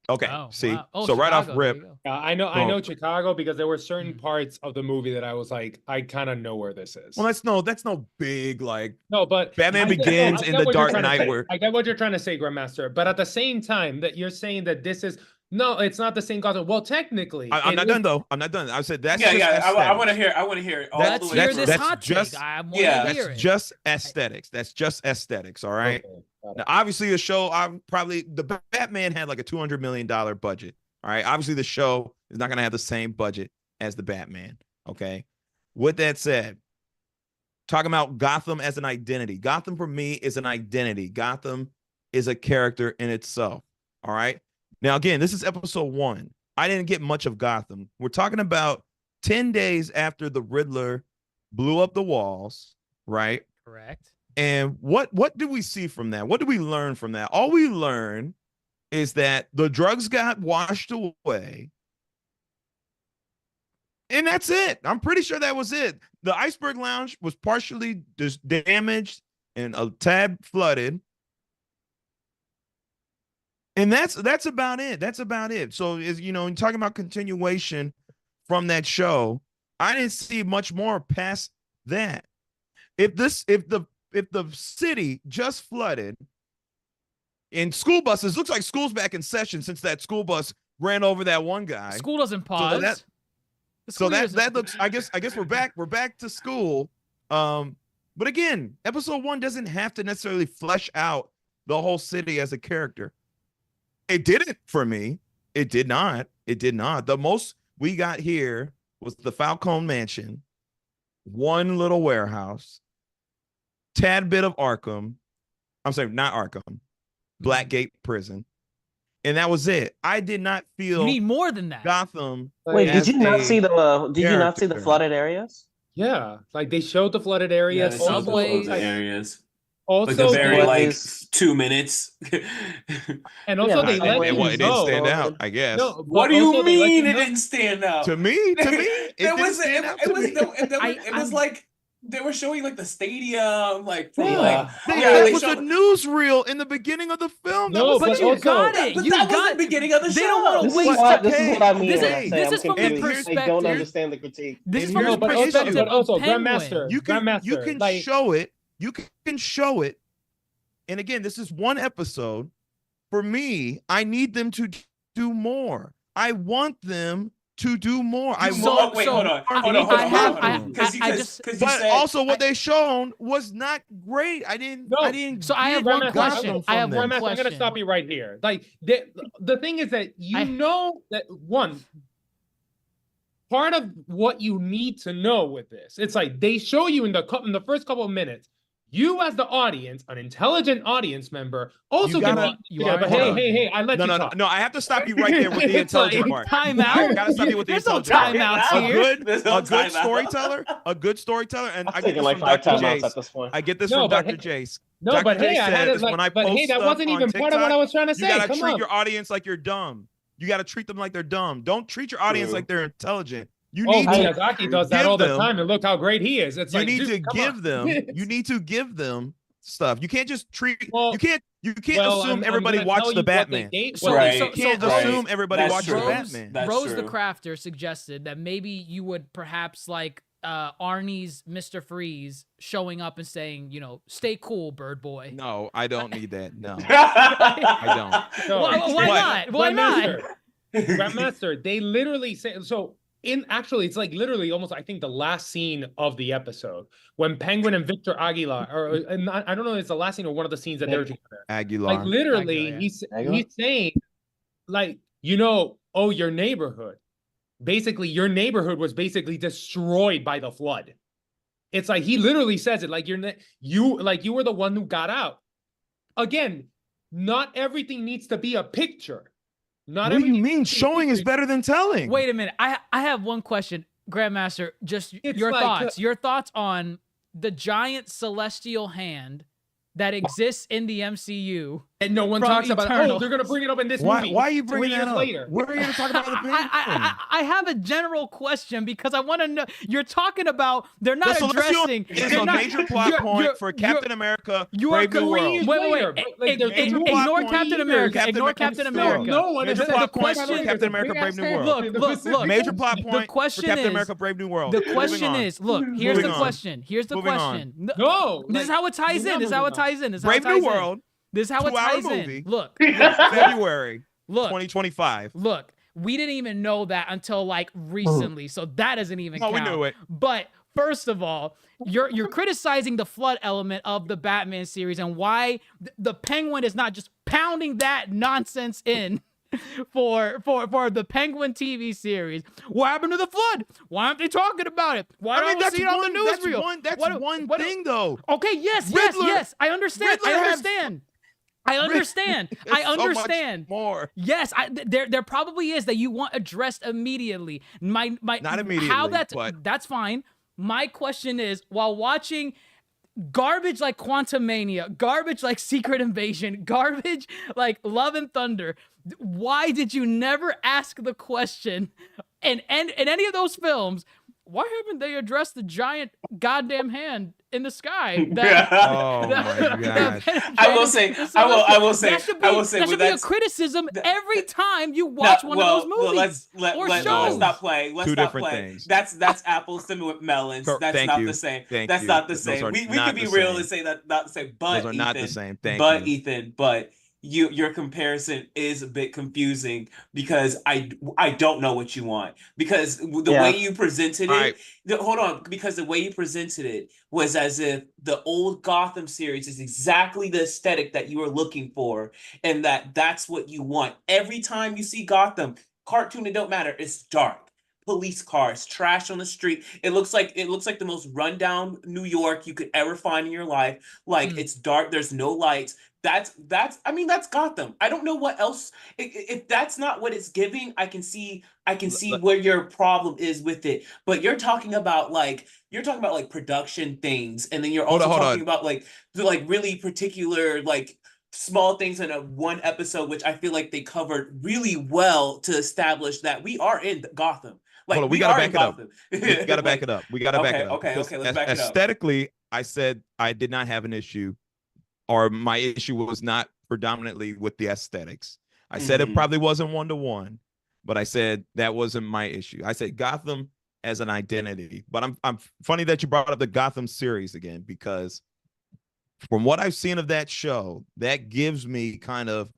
Okay, Oh, see, wow. Oh, so right off Chicago, there rip, you go. I know Chicago, because there were certain parts of the movie that I was like, I kind of know where this is. well, that's no big, like, No, but Batman Begins in the Dark Knight where I get what you're trying to say, Grandmaster. But at the same time, that you're saying that this is it's not the same Gotham. Well, technically, I'm not done though. I'm not done. I said that's I want to hear. I want to hear it all Let's the way hear through. this hot take. I want to hear it. That's just aesthetics. That's just aesthetics. All right. Okay, Now, obviously, the show, the Batman had like a $200 million budget. All right. Obviously, the show is not going to have the same budget as the Batman. Okay. With that said, talking about Gotham as an identity. Gotham for me is an identity. Gotham is a character in itself. All right. Now, again, this is episode 1. I didn't get much of Gotham. We're talking about 10 days after the Riddler blew up the walls, right? Correct. And what did we see from that? What did we learn from that? All we learned is that the drugs got washed away. And that's it. I'm pretty sure that was it. The Iceberg Lounge was partially damaged and a tad flooded. And that's about it. That's about it. So, in talking about continuation from that show, I didn't see much more past that. If the city just flooded in school buses, looks like school's back in session since that school bus ran over that one guy. School doesn't pause. So that looks. I guess we're back. We're back to school. But again, episode 1 doesn't have to necessarily flesh out the whole city as a character. It didn't for me. It did not. It did not. The most we got here was the Falcone mansion, one little warehouse, tad bit of Arkham. I'm sorry, not Arkham, Blackgate prison. And that was it. I did not feel You need more than that. Gotham. Wait, did you not see the character. flooded areas? Yeah, like they showed the flooded areas. Yeah, subways. areas. Also, Like the very like 2 minutes. and also they Yeah, let it you didn't know. stand out, I guess. No, What but do you also they let mean you it know- didn't stand out? To me, it didn't stand out to me. It was like they were showing like the stadium, like from Yeah. like That was showed- a newsroom in the beginning of the film. No, that was But you also- got it. But You that got was the beginning of the They show. don't wanna This is waste what I mean. This when is- I say this I'm is from the confused. I don't perspective- understand the critique. This is And from here's the my perspective issue. of also, Penguin. Grandmaster. You can Like- show it. You can show it. And again, this is one episode. For me, I need them to do more. I want them to do more. Wait, hold on. Because you But said also what they shown was not great. I didn't. So I have get one Gotham question. from I have them. one Grandmaster, I'm question. gonna stop you right here. Like the thing is that know that one part of what you need to know with this, it's like they show you in the first couple of minutes. You as the audience, an intelligent audience member, also You gotta- but hey, I let you talk. No, I have to stop you right there with the It's like, intelligent part. time out. I gotta stop you with the There's no intelligent part. timeouts here. There's no A good timeout. storyteller, and I I'm get taking this like from 5 Dr. timeouts Jace. at this point. I get this No, from but Dr. Jace. No, Dr. but hey, Jace I had says it when I like, but post hey, that stuff wasn't on even part of what I was trying to You say. gotta Come treat on. your audience like you're dumb. You gotta treat them like they're dumb. Don't treat your audience True. like they're intelligent. You Oh, need to Miyazaki does that give all the them- time, and look how great he is. It's you like, need dude, to come give on. them. You need to give them stuff. You can't just treat. Well, you can't well, assume I'm everybody gonna watched tell the you what Batman. they gave- So- Right. You can't Rose- assume everybody That's watched true. the Batman. That's Rose true. the Crafter suggested that maybe you would perhaps like Arnie's Mr. Freeze showing up and saying, stay cool, bird boy. No, I don't need that. No, I don't. No, Why not? Why not? Grandmaster, they literally say so. Actually, it's like literally almost, I think, the last scene of the episode when Penguin and Victor Aguilar, and I don't know if it's the last scene or one of the scenes that they're together. Aguilar. Like literally, Aguilar, yeah. he's saying, like, your neighborhood. Basically, your neighborhood was basically destroyed by the flood. It's like he literally says it, like you were the one who got out. Again, not everything needs to be a picture. Not What do you everything mean? needs to be a Showing is picture. better than telling. Wait a minute. I have one question, Grandmaster. Just It's your like, thoughts. Your thoughts on the giant celestial hand that exists in the MCU. And no one From talks about. Oh, Eternals. they're gonna bring it up in this Why? movie. Why are you 3 bringing years that up? later. Where are you going to talk about the Penguin? I have a general question because I want to know. You're talking about they're not The Celestial addressing. is they're a not- major plot you're- point you're- for Captain America: you Brave are New going- World. Wait, later, but, like, there's major no plot ignore point Captain either. America. Captain Ignore America Captain still America. No one Major has plot said point question- for Captain America: Brave New World. Look. Major plot point question for Captain is- America: Brave New World. The Moving question on. is, look, here's Moving the on. question. Here's the Moving question. No, This is how it ties in. This is how it ties in. This is how it Brave New ties in. World, This is how it 2-hour ties movie. in. Look, February look, 2025. look. We didn't even know that until like recently, so that doesn't even No, count. we knew it. But first of all, you're criticizing the flood element of the Batman series and why the Penguin is not just pounding that nonsense in for the Penguin TV series. What happened to the flood? Why aren't they talking about it? Why don't we see it on the newsreel? That's What- one what- thing, though. Okay, yes. Riddler- I understand. Riddler I has- understand. I understand. There's I so much understand. more. Yes, there probably is that you want addressed immediately. My Not immediately, How but- that's fine. My question is, while watching garbage like Quantumania, garbage like Secret Invasion, garbage like Love and Thunder, why did you never ask the question in any of those films? Why haven't they addressed the giant goddamn hand in the sky? Oh my gosh. I will say, that should be that a should be criticism every time you watch one of those movies. Let's shows. stop playing. Let's Two stop different playing. things. That's apples to melons. That's Thank not you. the same. Thank That's you. not the Those same. are We not could be the real same. and say that not the same. But Those are Ethan, not the same. Thank but you. Ethan, but your comparison is a bit confusing because I don't know what you want because the way you presented it. All right. Hold on, because the way you presented it was as if the old Gotham series is exactly the aesthetic that you were looking for, and that's what you want. Every time you see Gotham, cartoon, it don't matter. It's dark. Police cars, trash on the street. It looks like the most rundown New York you could ever find in your life. Like it's dark, there's no lights. That's Gotham. I don't know what else. If that's not what it's giving, I can see where your problem is with it. But you're talking about like production things, and then you're also talking about like really particular like small things in a one episode, which I feel like they covered really well to establish that we are in Gotham. Like Hold on, we gotta back it up. Gotham. We gotta back it up. We gotta back it up. Okay, Because let's back it up. Aesthetically, I said I did not have an issue, or my issue was not predominantly with the aesthetics. I said it probably wasn't 1-to-1, but I said that wasn't my issue. I said Gotham as an identity. But I'm funny that you brought up the Gotham series again, because from what I've seen of that show, that gives me kind of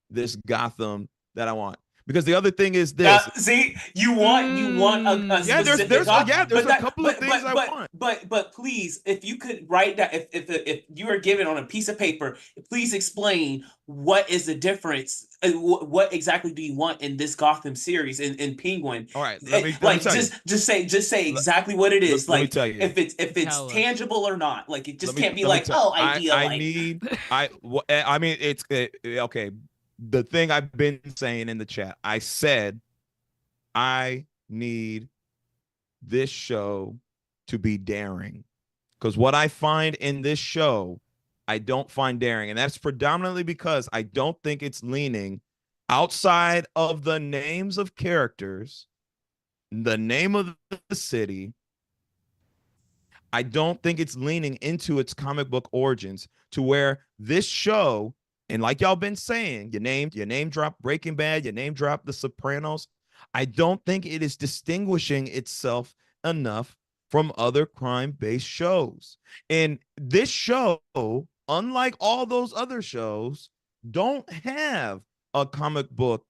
this Gotham that I want. Because the other thing is this. See, you want a yeah, specific there's Gotham, a couple of things I want. But please, if you could write that, if you are given on a piece of paper, please explain what is the difference. What exactly do you want in this Gotham series in Penguin? All right, let me just say exactly what it is. Let me like tell you. if it's tangible or not. Like it just can't be like idea. I mean it's okay. The thing I've been saying in the chat, I said, I need this show to be daring, because what I find in this show, I don't find daring. And that's predominantly because I don't think it's leaning outside of the names of characters the name of the city. I don't think it's leaning into its comic book origins to where this show, and like y'all been saying, you name drop Breaking Bad, you name drop The Sopranos. I don't think it is distinguishing itself enough from other crime-based shows. And this show, unlike all those other shows, don't have a comic book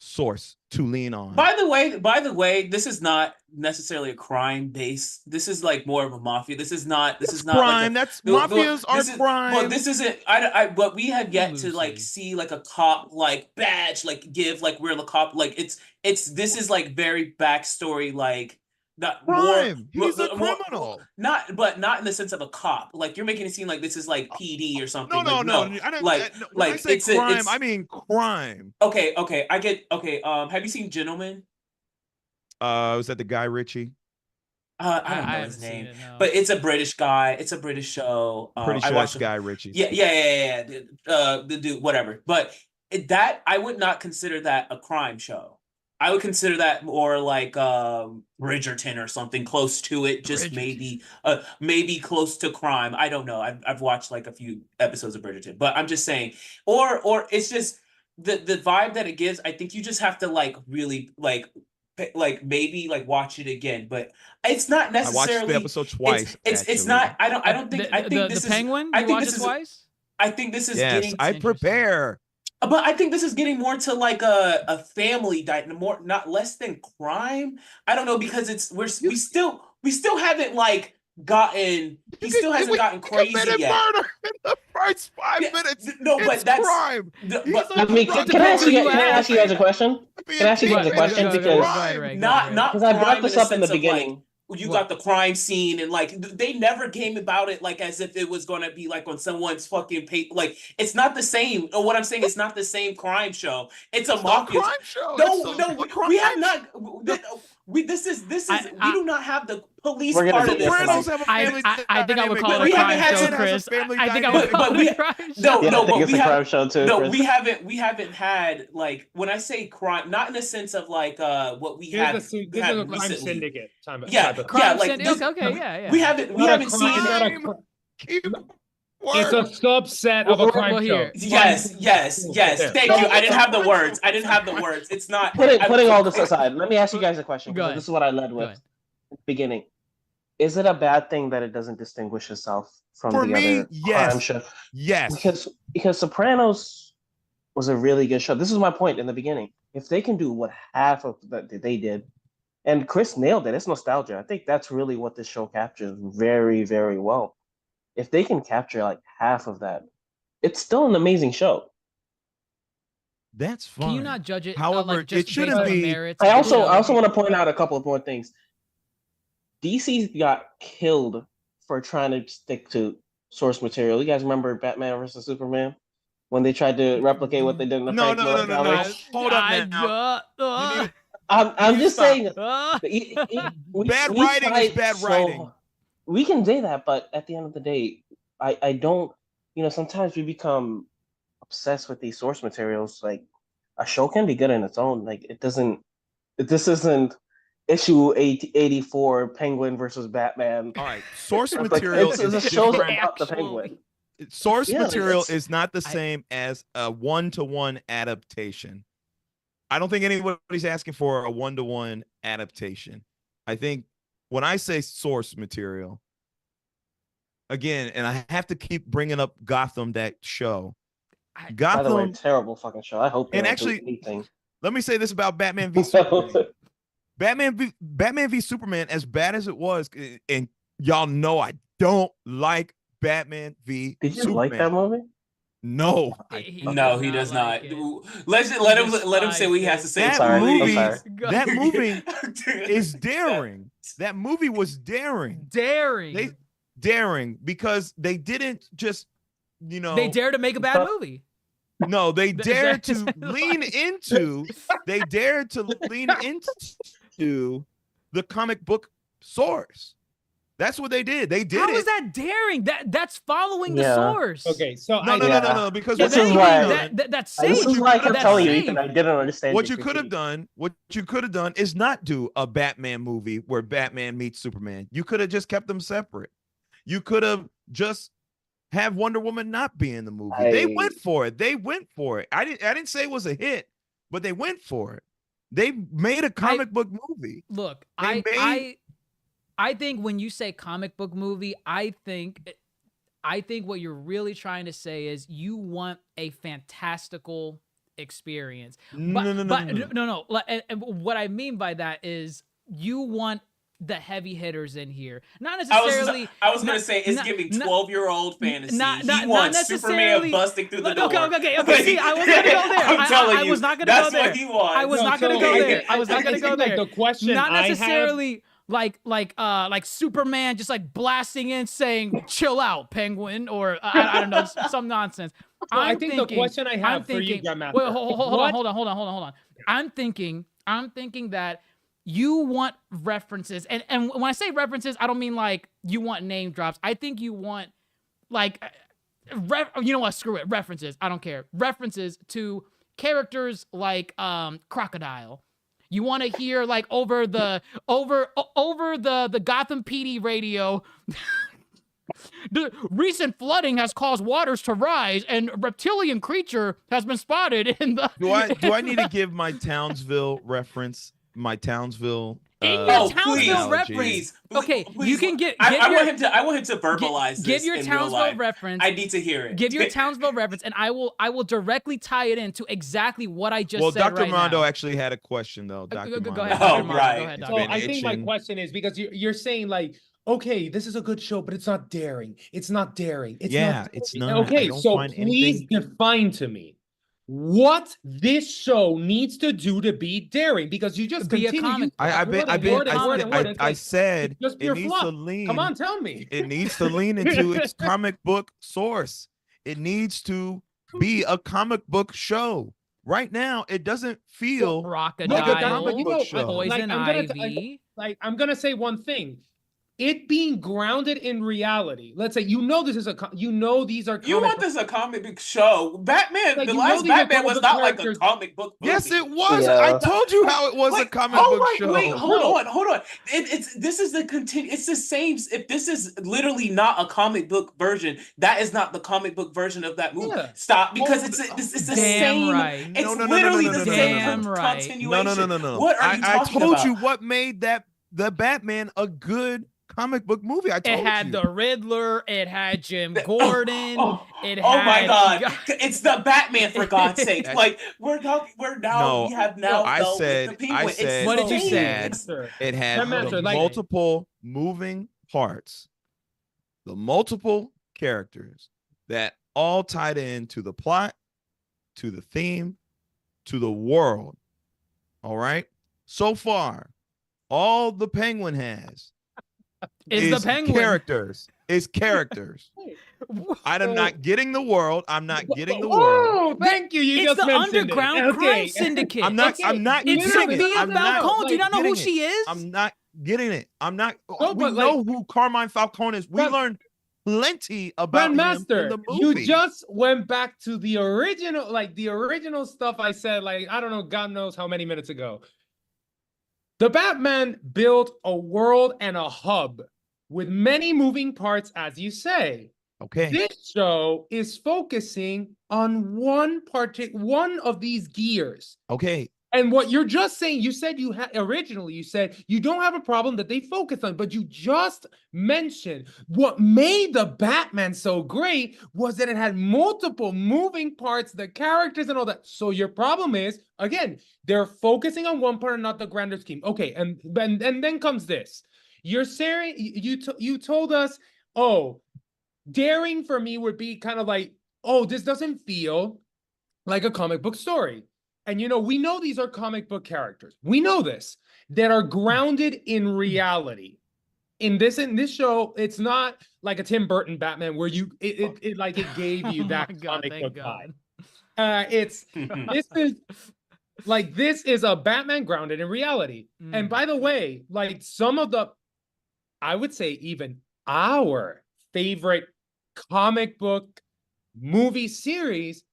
source to lean on. By the way, this is not necessarily a crime base. This is like more of a mafia. This is not crime. Like mafias are crime. But this isn't. But we have yet to like see like a cop like badge like give like we're the cop like this is like very backstory like. Not crime. More, he's a criminal. Not in the sense of a cop. Like you're making it seem like this is like PD or something. No. I don't like when I say crime, I mean crime. Okay. I get okay. Have you seen Gentleman? Was that the Guy Ritchie? I don't know his name, but it's a British guy. It's a British show. Pretty sure that's Guy Ritchie. Yeah. The dude, whatever. But that I would not consider that a crime show. I would consider that more like Bridgerton or something close to it. Just maybe close to crime. I don't know. I've watched like a few episodes of Bridgerton, but I'm just saying. Or it's just the vibe that it gives. I think you just have to like really like maybe like watch it again. But it's not necessarily. I watched the episode twice. It's not. I don't think. I think this the is Penguin. I think this is twice. I think this is yes, getting. I prepare. But I think this is getting more to like a family not less than crime. I don't know because we still haven't like gotten he still hasn't gotten crazy yet. Murder in the first 5 minutes. No, it's but that's crime. Can I ask you guys a question? Can I ask you guys a question? Because not because I brought this up in the beginning. You got the crime scene and like they never came about it like as if it was going to be like on someone's fucking paper. Like it's not the same. Or what I'm saying, it's not the same crime show. It's a mafia crime show. No, we have not. We do not have the police part of this. I think I would call it a crime show, Chris. I think I would call it a crime show. No, but we have show too. No, we haven't had like when I say crime, not in the sense of like what we have. This is a crime syndicate. We haven't seen. It's a subset of a crime show. Yes. Thank you. I didn't have the words. It's not. Putting all this aside, let me ask you guys a question. This is what I led with at the beginning. Is it a bad thing that it doesn't distinguish itself from other crime show? Yes. Because Sopranos was a really good show. This is my point in the beginning. If they can do what half of that they did, and Chris nailed it, it's nostalgia. I think that's really what this show captures very, very well. If they can capture like half of that, it's still an amazing show. That's fine. Can you not judge it? However, just it shouldn't be. Merits I also want to point out a couple of more things. DC got killed for trying to stick to source material. You guys remember Batman versus Superman when they tried to replicate what they did in the No. Hold up now. I'm just saying. Bad writing is bad writing. We can say that, but at the end of the day, I don't. Sometimes we become obsessed with these source materials. Like a show can be good in its own. Like it doesn't. This isn't issue 84 Penguin versus Batman. All right, source material is a show about the Penguin. Source material is not the same as a one-to-one adaptation. I don't think anybody's asking for a one-to-one adaptation. I think when I say source material, again, and I have to keep bringing up Gotham, that show. Gotham, by the way, terrible fucking show. I hope they and don't actually, do anything. Let me say this about Batman v Superman. Batman v Superman, as bad as it was, and y'all know I don't like Batman v Did you Superman. like that movie? No, no, he does not. Let him say what he has to say. That movie is daring. That movie was daring. Daring because they didn't just, they dared to make a bad movie. No, they dared to lean into. They dared to lean into the comic book source. That's what they did. They did How it. is that daring? That's following the Yeah. source. Okay, so No. Because Yeah, what This you is could why- have done, that's This safe. is why I kept That's telling you, safe. Ethan, I didn't understand what your you could have critique. done is not do a Batman movie where Batman meets Superman. You could have just kept them separate. You could have just have Wonder Woman not be in the movie. They went for it. I didn't say it was a hit, but they went for it. They made a comic book movie. Look, They I think when you say comic book movie, I think what you're really trying to say is you want a fantastical experience. No. And what I mean by that is you want the heavy hitters in here, not necessarily. I was gonna say it's giving 12-year-old fantasy. He wants Superman busting through the door. Okay. See, I was gonna go there. I'm telling you, I was not gonna go there. That's what he wants. I was not gonna go there. I was not gonna go there. Like the question, Not necessarily. Like Superman just like blasting in saying chill out penguin or I don't know some nonsense. I think the question I have for you, Grandmaster. Wait, hold on. I'm thinking that you want references and when I say references, I don't mean like you want name drops. I think you want like you know what, screw it, references. I don't care. References to characters like Crocodile. You want to hear like over the Gotham PD radio. The recent flooding has caused waters to rise, and a reptilian creature has been spotted in the. Do I need to give my Townsville reference? My Townsville. In your Townsville analogy. reference. Okay, you can get. I want him to verbalize this. Give your in real Townsville life. reference. I need to hear it. Give your Townsville reference, and I will directly tie it into exactly what I just said. Dr. Right Mondo now. actually had a question though. Dr. Go Mondo. ahead. Oh, Dr. Mondo. right. Go ahead, So Dr. I think my itching. question is because you're saying like, okay, this is a good show, but it's not daring. It's not daring. It's not. It's not. Okay, I don't so find please anything- define to me what this show needs to do to be daring, because you just Be a continue. comic I said just it pure needs fluff. to lean. Come on, tell me. It needs to lean into its comic book source. It needs to be a comic book show. Right now, it doesn't feel Crocodile, but you know, Poison Ivy. I'm gonna say one thing. It being grounded in reality. Let's say this is these are. You want this a comic book show? Batman, Like, the you last know these are Batman was comic not book like a characters. comic book movie. Yes, it was. Yeah. I told you how it was a comic book show. Wait, hold on. This is the continue. It's the same. If this is literally not a comic book version, that is not the comic book version of that movie. Yeah. Stop, because it's the Damn same. right. It's No. literally the Damn same right. continuation. No. What are you I talking told about? you what made the Batman a good comic book movie. I told It had you. the Riddler. It had Jim Gordon. Oh my God! It's the Batman, for God's sake! Like we have now. I dealt said- with the Penguin. I said- What did you said- say? It had Grandmaster, the like- multiple moving parts, the multiple characters that all tied into the plot, to the theme, to the world. All right. So far, all the Penguin has Is the Penguin. characters. Is characters. I'm not getting the world. I'm not getting the world. Oh, thank you. You It's just the mentioned underground it. crime Okay. syndicate. I'm not. It's, I'm not it's getting it. Sophia I'm not Falcone. Do you not know who getting she is? I'm not getting it. I'm not. No, we but, know who Carmine Falcone is. We but- learned plenty about him in Grandmaster, the you movie. just went back to the original stuff I said, like, I don't know, God knows how many minutes ago. The Batman built a world and a hub with many moving parts, as you say. Okay. This show is focusing on one of these gears. Okay. And what you're just saying, you said originally you said you don't have a problem that they focus on, but you just mentioned what made the Batman so great was that it had multiple moving parts, the characters and all that. So your problem is, again, they're focusing on one part and not the grander scheme. Okay, and then comes this. You're saying you told us, oh, daring for me would be kind of like, oh, this doesn't feel like a comic book story. And, we know these are comic book characters. We know this, that are grounded in reality. In this show, it's not like a Tim Burton Batman where it gave you that comic book vibe. This is a Batman grounded in reality. And by the way, like some of the I would say even our favorite comic book movie series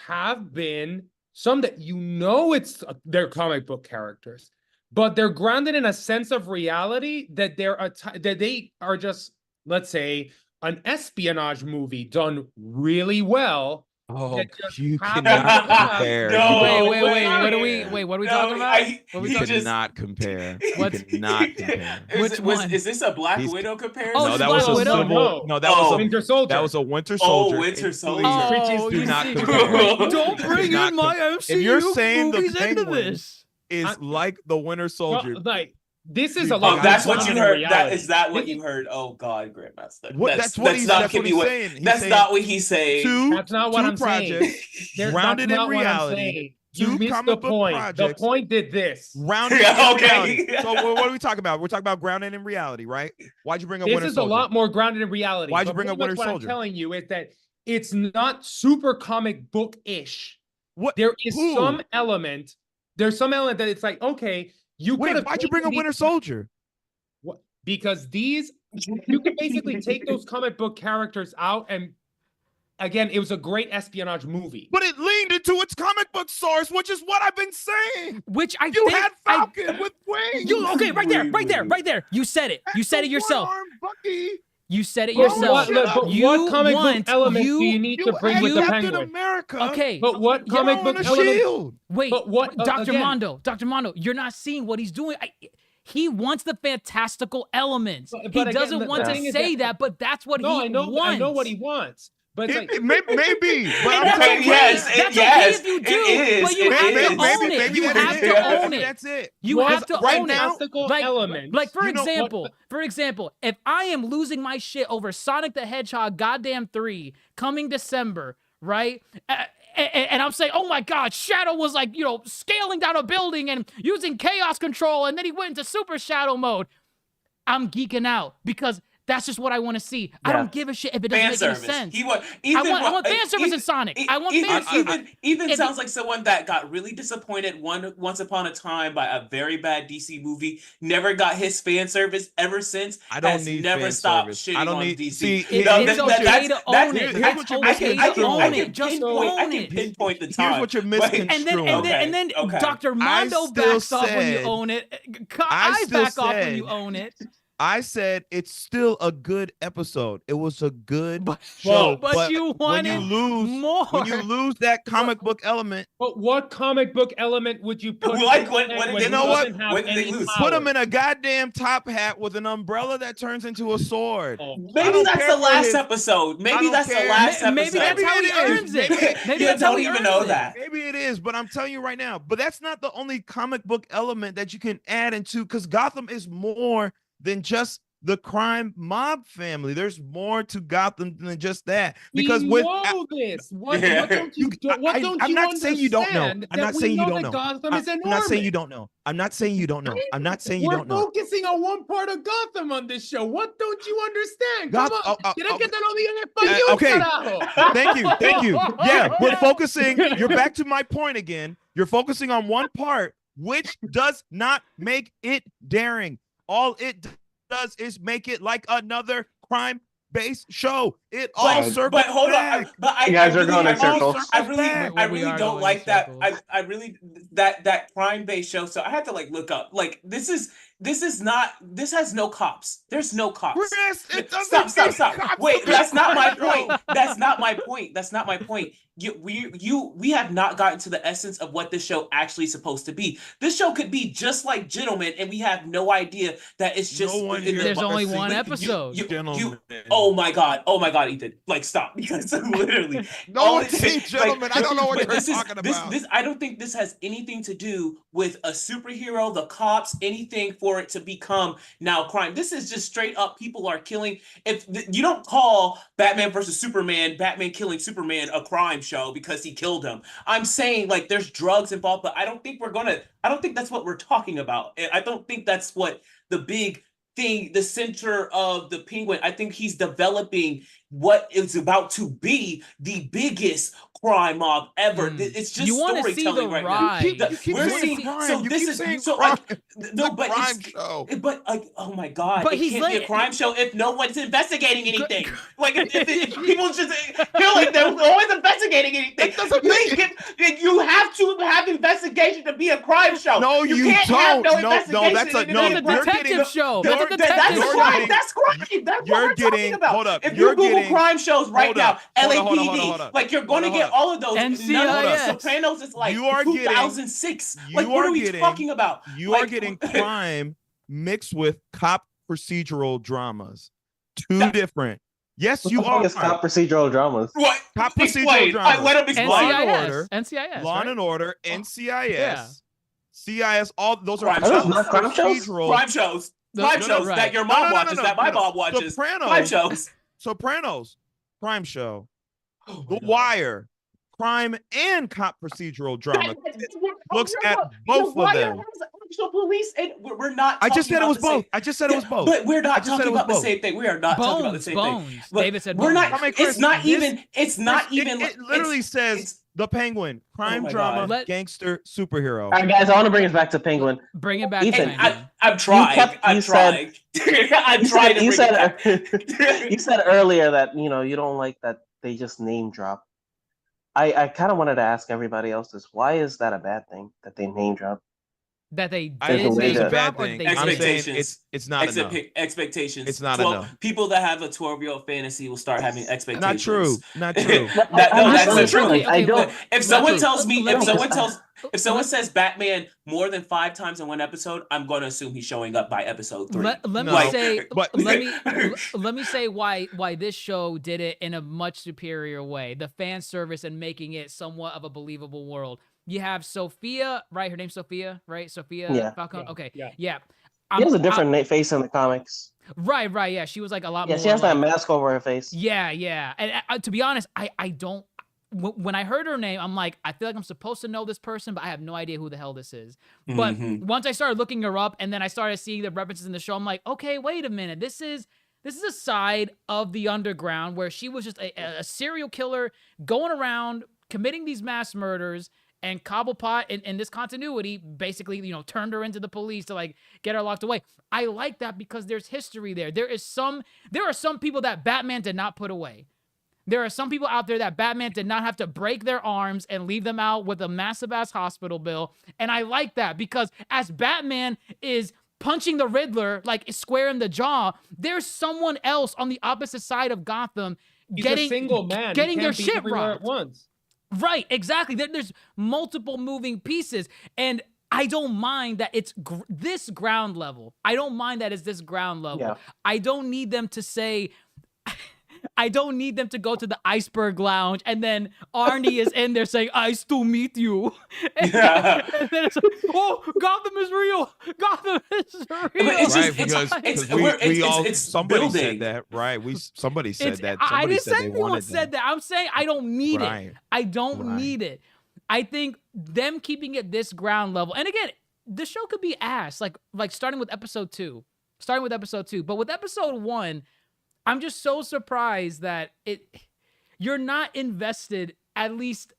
have been some that it's they're comic book characters, but they're grounded in a sense of reality that that they are just, let's say, an espionage movie done really well. Oh, just you happens cannot to have- compare. No, Wait. What are we No, talking about? What are we You talking cannot compare. You What's- cannot compare. Which one? Is this a Black He's- Widow comparison? Oh, No, it's that Black was a Widow? civil. No. No, that was a Winter Soldier. That was a Winter Oh, Soldier. Winter And Soldier. please, Oh, do you not see, compare. don't bring Do not in my com- MCU If you're saying the movies into Penguin this. is like the Winter Soldier, Like, this is a Oh, lot. Oh, that's what you grounded in heard. reality. Is that what you heard? Oh God, Grandmaster. what? That's what he's not saying. He's that's saying not what he's saying. That's not what I'm projects saying. That's grounded in not what I'm reality. saying. You Two missed the comic book point. projects. The point did this. Grounded Yeah, in okay. reality. So what are we talking about? We're talking about grounded in reality, right? Why'd you bring up This Winter is Soldier? a lot more grounded in reality. Why'd you But bring up pretty much Winter what Soldier? I'm telling you is that it's not super comic book-ish. What? There is Who? some element. There's some element that it's like, okay, you could Wait, have. why'd you bring up Winter Soldier? What? Because you can basically take those comic book characters out, and again, it was a great espionage movie. But it leaned into its comic book source, which is what I've been saying. Which I You think had Falcon with wings. okay, right there. You said it. You said it yourself. One-armed Bucky. You said it Bro, yourself. but You what comic book want- elements you- do you need to You bring had with the Captain Penguin? America. Okay. But what Yeah, comic on book a elements? shield. Wait, But what- Dr. again- Mondo, you're not seeing what he's doing. He wants the fantastical elements. But He again, doesn't the want to thing is say that- that, but that's what No, he I know what he wants. wants. But it's like, Maybe, but And I'm that's telling okay. you, Yes, That's yes, okay if you it do, is, but you it have is. to own it. maybe You that have is to it. own Maybe it. That's it. You what have to right own now- it. fantastical Like, elements. like for You know, example, if I am losing my shit over Sonic the Hedgehog goddamn 3 coming December, right? And I'm saying, oh my God, Shadow was like, scaling down a building and using chaos control, and then he went into super shadow mode. I'm geeking out because that's just what I want to see. I Yeah. don't give a shit if it doesn't Fan make service. any sense. He want, I want fan service in Sonic. I want fan service. Even If- sounds like someone that got really disappointed once upon a time by a very bad DC movie, never got his fan service ever since. I don't has need never fan stopped service. shitting I don't on need. DC. See, It's here's okay what to that's- own it. here's That's what you're okay missing. to own I it. Just I own can it. pinpoint the Here's time. what you're But- misconstruing. And then Okay. Dr. Mondo still backs off when you said- own it. I I still back off when said- you own it. I said it's still a good episode. It was a good But- show. but you when wanted you lose more. when you lose that comic book element, But what comic book element would you put? Like, in what there did when they- he you know what? doesn't have When did they any lose? power? put him in a goddamn top hat with an umbrella that turns into a sword. Oh, I Maybe don't that's care the for last his- episode. I Maybe don't that's the care. last episode. Maybe that's how he Maybe it is. earns it. Maybe- Maybe You that's how don't he even earns know it. that. Maybe it is, but I'm telling you right now. But that's not the only comic book element that you can add into, because Gotham is more than just the crime mob family. There's more to Gotham than just that. Because we with know this. What Yeah. don't you? What don't I'm you not saying you don't know. understand I'm that not we saying you know don't that know. Gotham is I'm enormous. not saying you don't know. I'm not saying you don't know. I'm not saying you We're don't know. focusing on one part of Gotham on this show. What don't you understand? Goth- Come on. Tienes que te lo digan en Uh, español, okay. carajo. Thank you. Yeah, we're focusing. You're back to my point again. You're focusing on one part, which does not make it daring. All it does is make it like another crime-based show. It all circles But hold back. on. But I You guys are really- going in I really- circles. I really, Back. I We really are don't going like in that. circles. I really that crime-based show. So I had to look up. This is not. This has no cops. There's no cops. Chris, it doesn't Stop. need cops Wait, to be that's not my crime. point. That's not my point. That's not my point. We have not gotten to the essence of what this show actually is supposed to be. This show could be just like Gentlemen, and we have no idea that it's just. No one in the- here There's only wants to one see episode. Gentlemen. Oh my god, Ethan, stop, because literally. No all one it- seen Gentlemen. I don't know what but you're this is- talking this- about. This, I don't think this has anything to do with a superhero, the cops, anything for it to become now crime. This is just straight up people are killing. If you don't call Batman versus Superman, Batman killing Superman a crime show because he killed him. I'm saying there's drugs involved, but I don't think that's what we're talking about. I don't think that's what the big thing, the center of the Penguin. I think he's developing what is about to be the biggest crime mob ever. Mm. It's just You wanna see storytelling the right rise. You keep We're saying seeing- crime. so You this keep is- saying so, crime. No, The but crime it's show. but oh my god, But it he's can't be a like- crime show if no one's investigating anything. Like if people just feel like they're always investigating anything. That doesn't make You have to have investigation to be a crime show. No, you can't have don't. no No, investigation. that's a- and it no, be That's a you're detective getting- show. That's That's a detective crime. show. That's crime. That's You're what we're getting- talking about. hold up, If you're you Google getting- crime shows right hold now, up, hold up, hold up, LAPD, hold up. like you're going to Hold get up. all of those. NCIS. None of the Sopranos is like You are getting- 2006. you Like what are are we getting- talking about? You Like- are getting crime mixed with cop procedural dramas. Two That- different. Yes, What you the fuck are. is cop procedural dramas? What? Cop procedural Explain. dramas. Let him explain. and NCIS. Order. NCIS. Law right? and Order, NCIS, Yeah. CIS, all those are Crime Are those shows. not crime shows? procedural. Crime shows. No, Crime no, shows right. that your mom watches, that my mom watches. Crime Sopranos, shows. Sopranos, crime show. Oh The my God. Wire, crime and cop procedural drama. Looks You're at right. both The of Wire them. has actual police, and we're not. I just talking said it about was the same- both. I just said it was both. But we're I not just said talking it was about the both. same thing. We are not talking about the Bones. same Bones. thing. But David said we're bones. not. I mean, Chris, It's not this- even. It's not even. It literally says it's- the Penguin, crime my drama, God. Let- gangster, superhero. All right, guys, I want to bring us back to Penguin. Bring it back Ethan, to And Penguin. I'm trying. I'm you trying. I'm trying to You bring it said, back. you said earlier that you don't like that they just name drop. I kind of wanted to ask everybody else this. Why is that a bad thing that they name drop? That they I did don't think name it's a drop bad or thing. they I'm saying Expectations. it's not enough. Expectations. It's not 12 enough. People that have a 12-year-old fantasy will start having expectations. Not true. Not true. No, that's the truth. Okay, I don't. If someone true. tells me, Let if me- someone says Batman more than 5 times in one episode, I'm going to assume he's showing up by episode 3. Let me No. say But- let me say why this show did it in a much superior way. The fan service and making it somewhat of a believable world. You have Sophia, right? Her name's Sophia, right? Sophia Yeah. Falcone. Yeah. Okay. Yeah. Yeah. She has a different face in the comics. Right. Yeah. She was like a lot Yeah, more. she has that like- mask over her face. Yeah. And to be honest, I don't. When I heard her name, I'm like, I feel like I'm supposed to know this person, but I have no idea who the hell this is. But once I started looking her up, and then I started seeing the references in the show, I'm like, okay, wait a minute, this is a side of the underground where she was just a serial killer going around committing these mass murders. And Cobblepot in this continuity basically, turned her into the police to like get her locked away. I like that because there's history there. There are some people that Batman did not put away. There are some people out there that Batman did not have to break their arms and leave them out with a massive ass hospital bill. And I like that because as Batman is punching the Riddler like square in the jaw, there's someone else on the opposite side of Gotham He's getting a single man. getting He their can't be shit everywhere robbed. at once. Right, exactly. There's multiple moving pieces, and I don't mind that it's this ground level. I don't mind that it's this ground level. Yeah. I don't need them to say. I don't need them to go to the iceberg lounge and then Arnie is in there saying, "I still meet you." And then it's like, "Oh, Gotham is real. Gotham is real." it's Right, just- because somebody building. said that, right? Somebody said that. I Somebody didn't said say they anyone wanted said that. I'm saying I don't need it. Right. I don't Right. need it. I think them keeping it this ground level, and again, the show could be ass, like starting with episode 2. But with episode 1, I'm just so surprised that you're not invested at least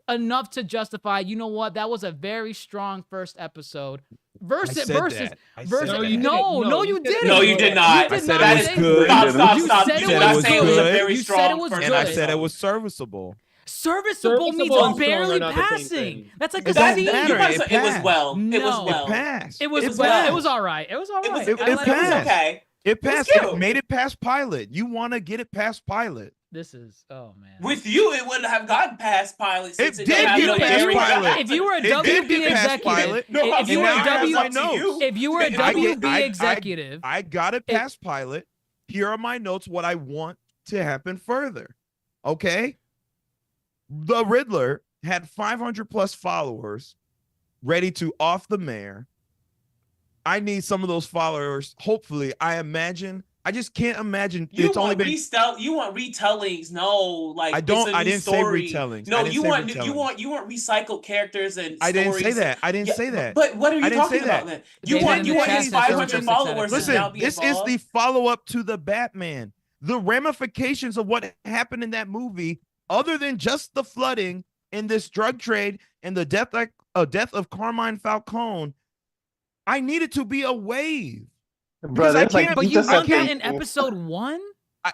enough to justify, you know what, that was a very strong first episode. Versus I said that. No, you no, didn't. you didn't. No, you did not. You I did said not it was say good. Stop. You You said did it not was say it was a good. very You said strong it was first And I good. said it episode. was serviceable. Serviceable means Serviceable and barely strong are not the same passing. thing. That's like It a doesn't scene. matter. You might say it was passed. well. It No. was well. It passed. It was It well. was- It was all right. It was all right. It I was like it. passed. okay. It passed. cute. It made it past pilot. You want to get it past pilot. This is man. With you, it wouldn't have gotten past pilot. Since It don't did have get no past Jerry pilot. Johnson. If you were a It did WB get past executive, pilot. No, if you were now a I have W, my notes. if you were a I WB I- executive, I got it past pilot. Here are my notes. What I want to happen further. Okay. The Riddler had 500 plus followers, ready to off the mayor. I need some of those followers. Hopefully, I just can't imagine. It's only been. You want retellings? No, like I don't. it's a I new didn't story. say retellings. No, I didn't you say want retellings. you want recycled characters and. I didn't stories. say that. I didn't Yeah, say that. But what are you I didn't talking say about that. then? You They want didn't his cast 500 it. followers to Listen, now be this involved? is the follow-up to the Batman. The ramifications of what happened in that movie other than just the flooding and this drug trade and the death of Carmine Falcone, I need it to be a wave. Bro, I that's like can't- But you you just want said that the- in episode 1?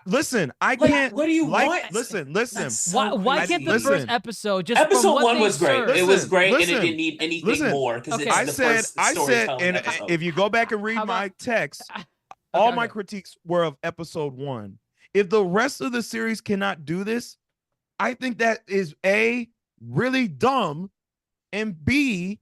Listen, I What- can't. what do you like, want? Listen. That's so Why crazy. can't the Listen. first episode just Episode from what 1 they was great. served- It was great, and Listen. it didn't need anything Listen. more because Okay. it's I the said, first I said, storytelling and episode. if you go back and read How my about- text, Okay, all my okay. critiques were of episode 1. If the rest of the series cannot do this, I think that is A, really dumb, and B,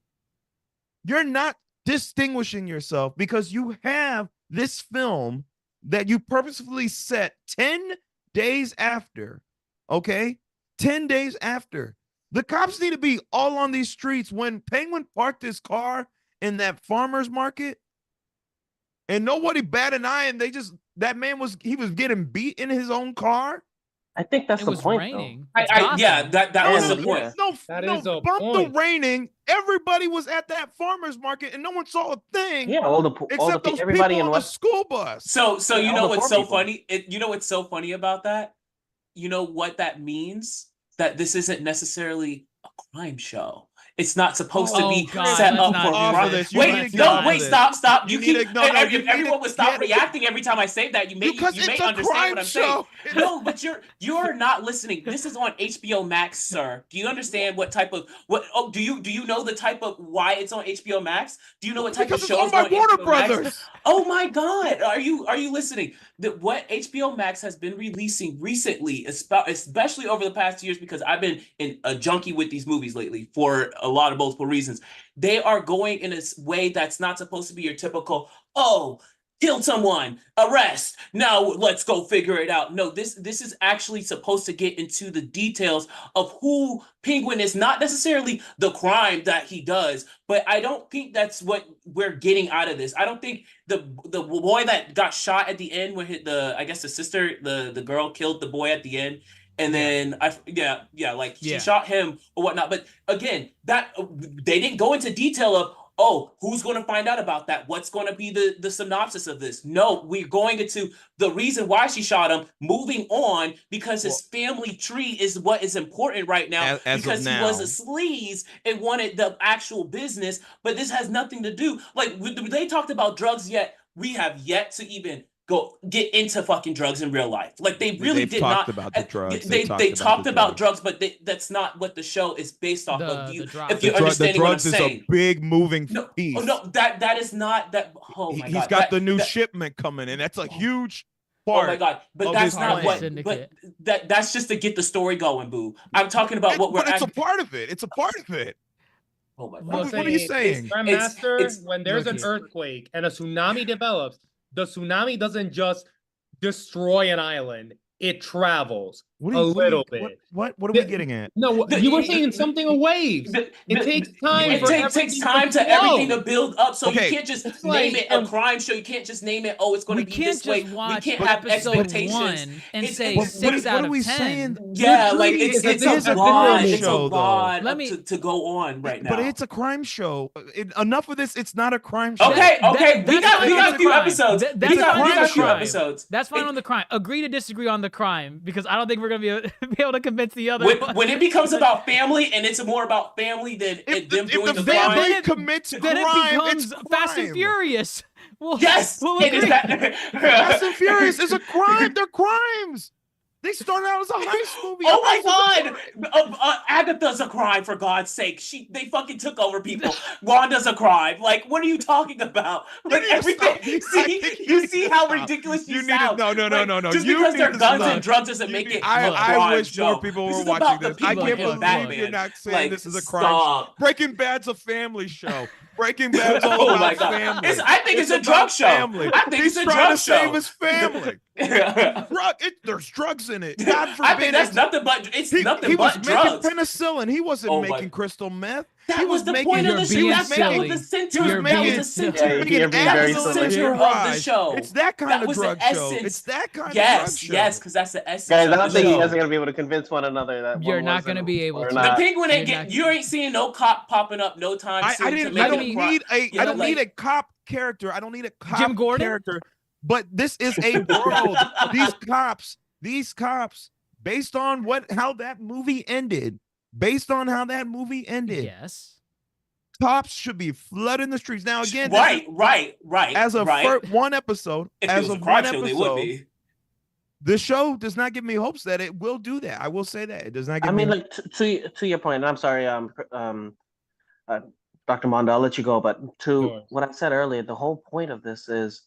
you're not distinguishing yourself because you have this film that you purposefully set 10 days after, okay? 10 days after. The cops need to be all on these streets when Penguin parked his car in that farmer's market and nobody bat an eye, and that man was getting beat in his own car. I think that's It the was point, raining. I, It's yeah, Gotham. that was And, the point. yeah. No, That no, is the bump point. the raining. Everybody was at that farmer's market, and no one saw a thing. Yeah, except those everybody people in on the West. school bus. So Yeah, you all know the what's poor so people. funny? You know what's so funny about that? You know what that means? That this isn't necessarily a crime show. It's not supposed to Oh, be God, set let's up not for do crime. this. You Wait, need to no, get off wait, of this. stop. You You need keep to- no, no, if you need everyone to would stop get- reacting every time I say that. You may Because you it's may a understand crime what I'm saying. show. No, but you're not listening. This is on HBO Max, sir. Do you understand what type of what? Oh, do you know the type of why it's on HBO Max? Do you know what type Because of it's shows all my on Warner HBO Max? Brothers. Oh my God, are you listening? That what HBO Max has been releasing recently, especially over the past 2 years, because I've been a junkie with these movies lately for a lot of multiple reasons. They are going in a way that's not supposed to be your typical, oh, killed someone, arrest, now let's go figure it out. No, this is actually supposed to get into the details of who Penguin is, not necessarily the crime that he does, but I don't think that's what we're getting out of this. I don't think the boy that got shot at the end when I guess the sister, the girl killed the boy at the end. And then she shot him or whatnot. But again, that they didn't go into detail of, oh, who's going to find out about that? What's going to be the synopsis of this? No, we're going into the reason why she shot him, moving on, because his family tree is what is important right now, As because of he now. was a sleaze and wanted the actual business. But this has nothing to do. Like, they talked about drugs yet. We have yet to even get into fucking drugs in real life. Like, they really They've did talked not about the drugs. They talked about drugs, but that's not what the show is based off of. The drugs. If you're understanding what I'm drugs is saying. a big moving No, piece. oh, no, that is not that. Oh my He's God, got the new shipment coming in. That's a huge part. Oh my God, but of that's his not plan. what. Syndicate. But that's just to get the story going, boo. I'm talking about what we're. But it's a part of it. It's a part of it. Oh my God. What are you saying? Grandmaster, It's- when there's an look, earthquake and a tsunami develops, the tsunami doesn't just destroy an island, it travels a little bit. What are we getting at? No, you were saying something of waves. It takes time. It for takes everything time to flow. everything to build up. So Okay. you can't just It's name like, it a crime show. You can't just name it. Oh, it's going We to be can't this way. just We watch can't have episode expectations. 1 and It's- say it's- 6 out what are of we 10. saying? Yeah, You're like treating it's it as if a it's a lot. video It's a show, though. lot Let me- to go on right now. But it's a crime show. Enough of this. It's not a crime show. Okay, okay. We that's got fine on a the few crime. episodes. That's We got fine on a the few crime. episodes. That's fine on the crime. Agree to disagree on the crime, because I don't think we're gonna be able to convince the other one. When it becomes about family and it's more about family than If them the doing the family crime. then it- commits then crime, it becomes it's Fast and crime. Furious. Well, Yes, we'll it is agree. that. Fast and Furious is a crime. They're crimes. They started out as a heist movie. Oh my Heist was a God! Agatha's a crime, for God's sake. They fucking took over people. Wanda's a crime. Like, what are you talking about? Like, need to everything. stop. You see how Stop. ridiculous you You need to- sound. no. Just You because need they're to guns stop. and drugs doesn't You make need- it. a I crime wish show. more people This were is watching about the this. I people can't in believe Batman. you're not saying Like, this is a crime. stop. Breaking Bad's a family show. Breaking Bad's all Oh about my God. family. I think it's a about drug show. family. I think He's it's a trying drug to save show. his family. There's drugs in it. God forbid. I think that's it's- nothing but he was drugs. making penicillin. He wasn't Oh my- making crystal meth. That He was the making- point of You're the show. being That was silly. the center. He was You're That being was the silly. center. Yeah, you're being That very was the silly. center of the Rise. show. It's that kind That of was the drug show. essence. It's that kind of drug Yes, show. yes, because that's the essence. Guys, I of don't the think you show. guys are gonna be able to convince one another that You're one not wasn't gonna be able or to. The not. penguin ain't You're not- you ain't seeing no cop popping up no time I soon. didn't. to make I a don't crime. need a. You I know, don't like- need a cop character. I don't need a cop Jim Gordon? character. But this is a world. These cops based on how that movie ended, Yes. cops should be flooding the streets. Now again, right. as of one episode, If as it was a of crime one show, they would episode, be. the show does not give me hopes that it will do that. I will say that it does not give I mean, me. like to your point, and I'm sorry, Dr. Mondo, I'll let you go, but to Sure. what I said earlier, the whole point of this is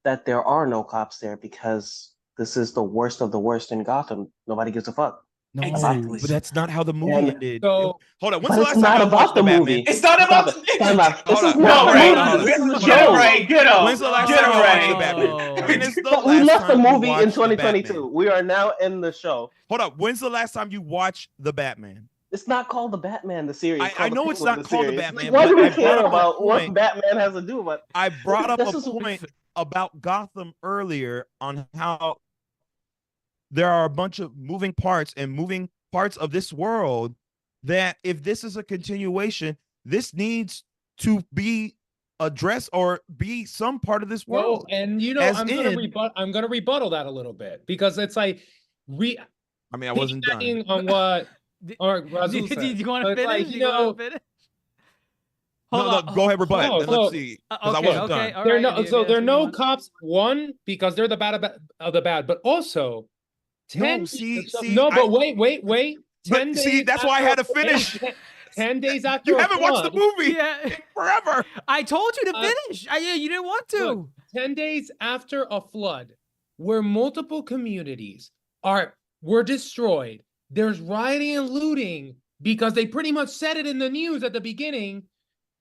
that there are no cops there because this is the worst of the worst in Gotham. Nobody gives a fuck. No, Exactly. but that's not how the movie And ended. so- Hold on. When's But the it's last time not I about watched the Batman? movie. It's not about Time out. This Hold is on. not No, the Ray. movie. This is the No, show. Ray, get him. When's the last Get time him, I watched Ray. the Batman? When is the But we last left the time you movie in watched the 2022. Batman? We are now in the show. Hold up. When's the last time you watched the Batman? It's not called the Batman, the series. It's I call the know it's Penguin, not called the series. Batman, Why but do we I care brought up a about what point. Batman has to do with? I brought up This a is- point about Gotham earlier on how there are a bunch of moving parts of this world that if this is a continuation, this needs to be addressed or be some part of this Well, world. and you know, As I'm gonna rebuttal that a little bit because it's like I mean, I wasn't done. piggybacking on what or Do Razul you said. want So to it's finish? like, Do you you want know, to finish? No, Hold on. go ahead, rebut. Oh, Then so- let's see. 'Cause I wasn't done. All there are right, no, if so that's there are what you no want. cops. One, because they're the bad of the bad, but also 10. No, see, no, but I- wait. 10 But see, days that's why I had to after- finish. 10 days after You a haven't watched the flood, movie Yeah, forever. I told you to Uh, finish. You didn't want to. Look, 10 days after a flood where multiple communities were destroyed, there's rioting and looting because they pretty much said it in the news at the beginning.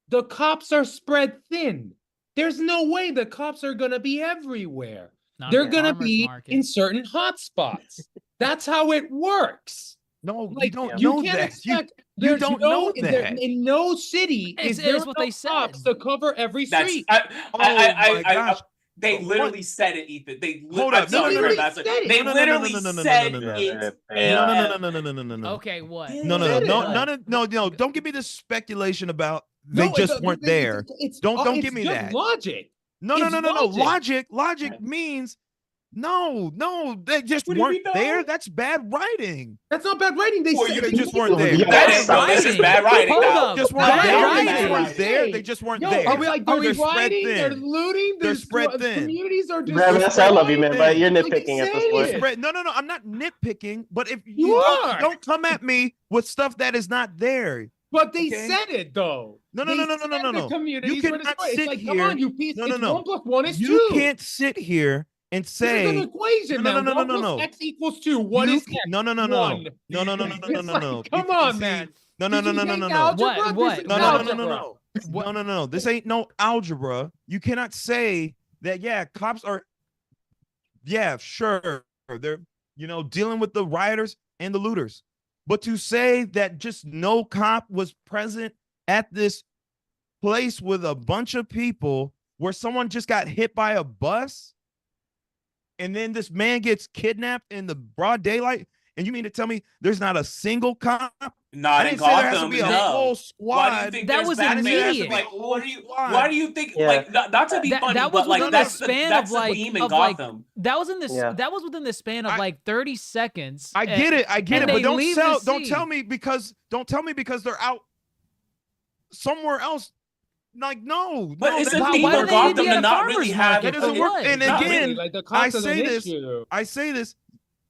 The cops are spread thin. There's no way the cops are going to be everywhere. Not They're the going to farmer's be market. in certain hotspots. That's how it works. No, you Like, don't you know can't that. expect you there's don't no, know there- that. in no city It's- is there it's what they enough cops said. to cover every That's street. my gosh. they What? literally said it, Ethan. Hold I'm up. sorry No, for they that. said it. They No, no, no, literally no, no, no, no, said no, no, it. No. Okay, what? No, Said it. no. Don't give me this speculation about No, they it just doesn't- weren't there. Don't it's give me just that. logic. No. It's Logic logic. means no. They just What do you weren't mean, there. no? That's bad writing. That's not bad writing. They Well, said you They they just knew. weren't there. Yeah, That that's is no, this is bad writing. Hold now. up. Just weren't Bad there. writing. They just weren't Hey, there. They just weren't Yo, there. are we They're spread writing? They're thin. looting. They're there's spread thin. Communities are just. Man, that's I love you, man, but you're Like, nitpicking at this say point. it. Spread. No. I'm not nitpicking. But if You don't, are. don't come at me with stuff that is not there. But they Okay. said it though. No. They said the communities were cannot destroyed. It's sit like, come here- on, you piece. No. It's 1 + 1 is You 2. can't sit here and This is an say equation No, now. no, 1 no, + no. X = 2. What you is ca- X? no. 1. It's like, come on, See, man. No. Did you hate algebra? What? This is No. algebra. No. This ain't no algebra. You cannot say that. Cops are. Yeah, sure. They're dealing with the rioters and the looters, but to say that just no cop was present at this place with a bunch of people where someone just got hit by a bus, and then this man gets kidnapped in the broad daylight. And you mean to tell me there's not a single cop? I Not in didn't say there has to Gotham. be a No. whole squad. Why do you think That there's was Batman? immediate. Like, why do you think? Yeah. Like, not to be That- funny, that was but like within the that's span that's of, like- the theme in of, like, Gotham. That was in this. Yeah. That was within the span of I- like 30 seconds. I get it, and but they don't leave the don't scene. tell me because they're out somewhere else. Like no, But no, it's that- a Why- theme why for do they need to Gotham be at to a not really farmer's have. market? That doesn't For work. what? And Not again, really, like the I cops is say an this. issue. I say this.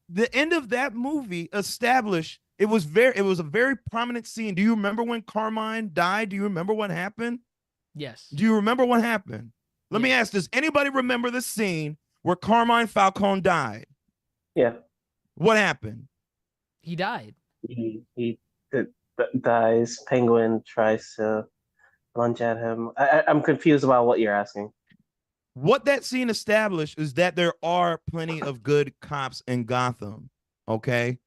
The end of that movie established it was a very prominent scene. Do you remember when Carmine died? Do you remember what happened? Yes. Do you remember what happened? Let me ask, does anybody remember the scene where Carmine Falcone died? Yeah, What happened? He died. he dies. Penguin tries to lunge at him. I'm confused about what you're asking. What that scene established is that there are plenty of good cops in Gotham. Okay.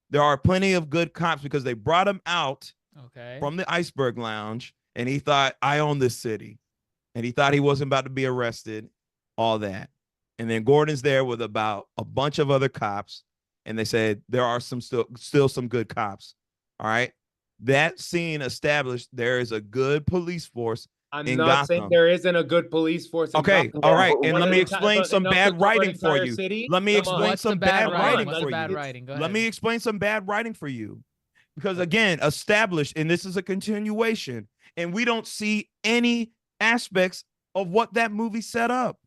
There are plenty of good cops because they brought him out Okay. from the Iceberg Lounge and he thought, I own this city. And he thought he wasn't about to be arrested, all that. And then Gordon's there with about a bunch of other cops. And they said there are still some good cops. All right. That scene established there is a good police force I'm in not saying Gotham. there isn't a good police force in Okay, Gotham. all right, but and what let me is- explain some enough to bad cover an writing for entire you. city? Let me Come explain on. What's the some bad bad writing? writing What's for the bad you. writing? Go Let ahead. me explain some bad writing for you. Because again, established, and this is a continuation, and we don't see any aspects of what that movie set up.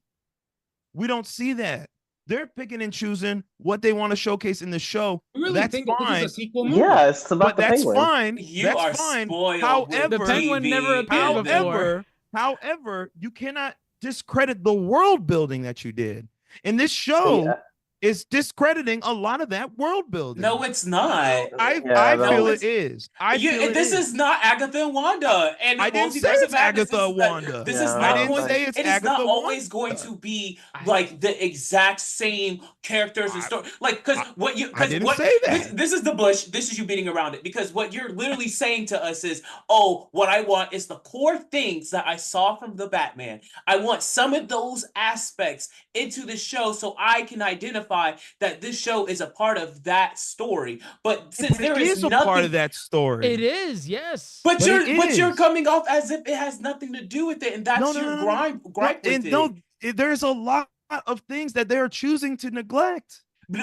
We don't see that. They're picking and choosing what they want to showcase in the show. You really That's think that this fine. is a sequel movie? Yeah, it's about But the that's penguin. fine. You That's are fine. spoiled with However, The Penguin never TV, appeared and before. However, you cannot discredit the world building that you did. And this show Yeah. is discrediting a lot of that world building. No, it's not. I no, feel it's- it is. I feel it This is not Agatha and Wanda. And I didn't say Multiverse it's of Madness, Agatha and Wanda. This No, is I not didn't going. say it's It is not Agatha always Wanda. going to be like the exact same characters and story. Like, because what you, I because didn't what say that. this is the Bush. This is you beating around it. Because what you're literally saying to us is, oh, what I want is the core things that I saw from the Batman. I want some of those aspects into the show so I can identify that this show is a part of that story. But since there It is is a nothing part of that story. It is, yes. but you're it you're is. coming off as if it has nothing to do with it, and that's your gripe with it. There's a lot of things that they're choosing to neglect.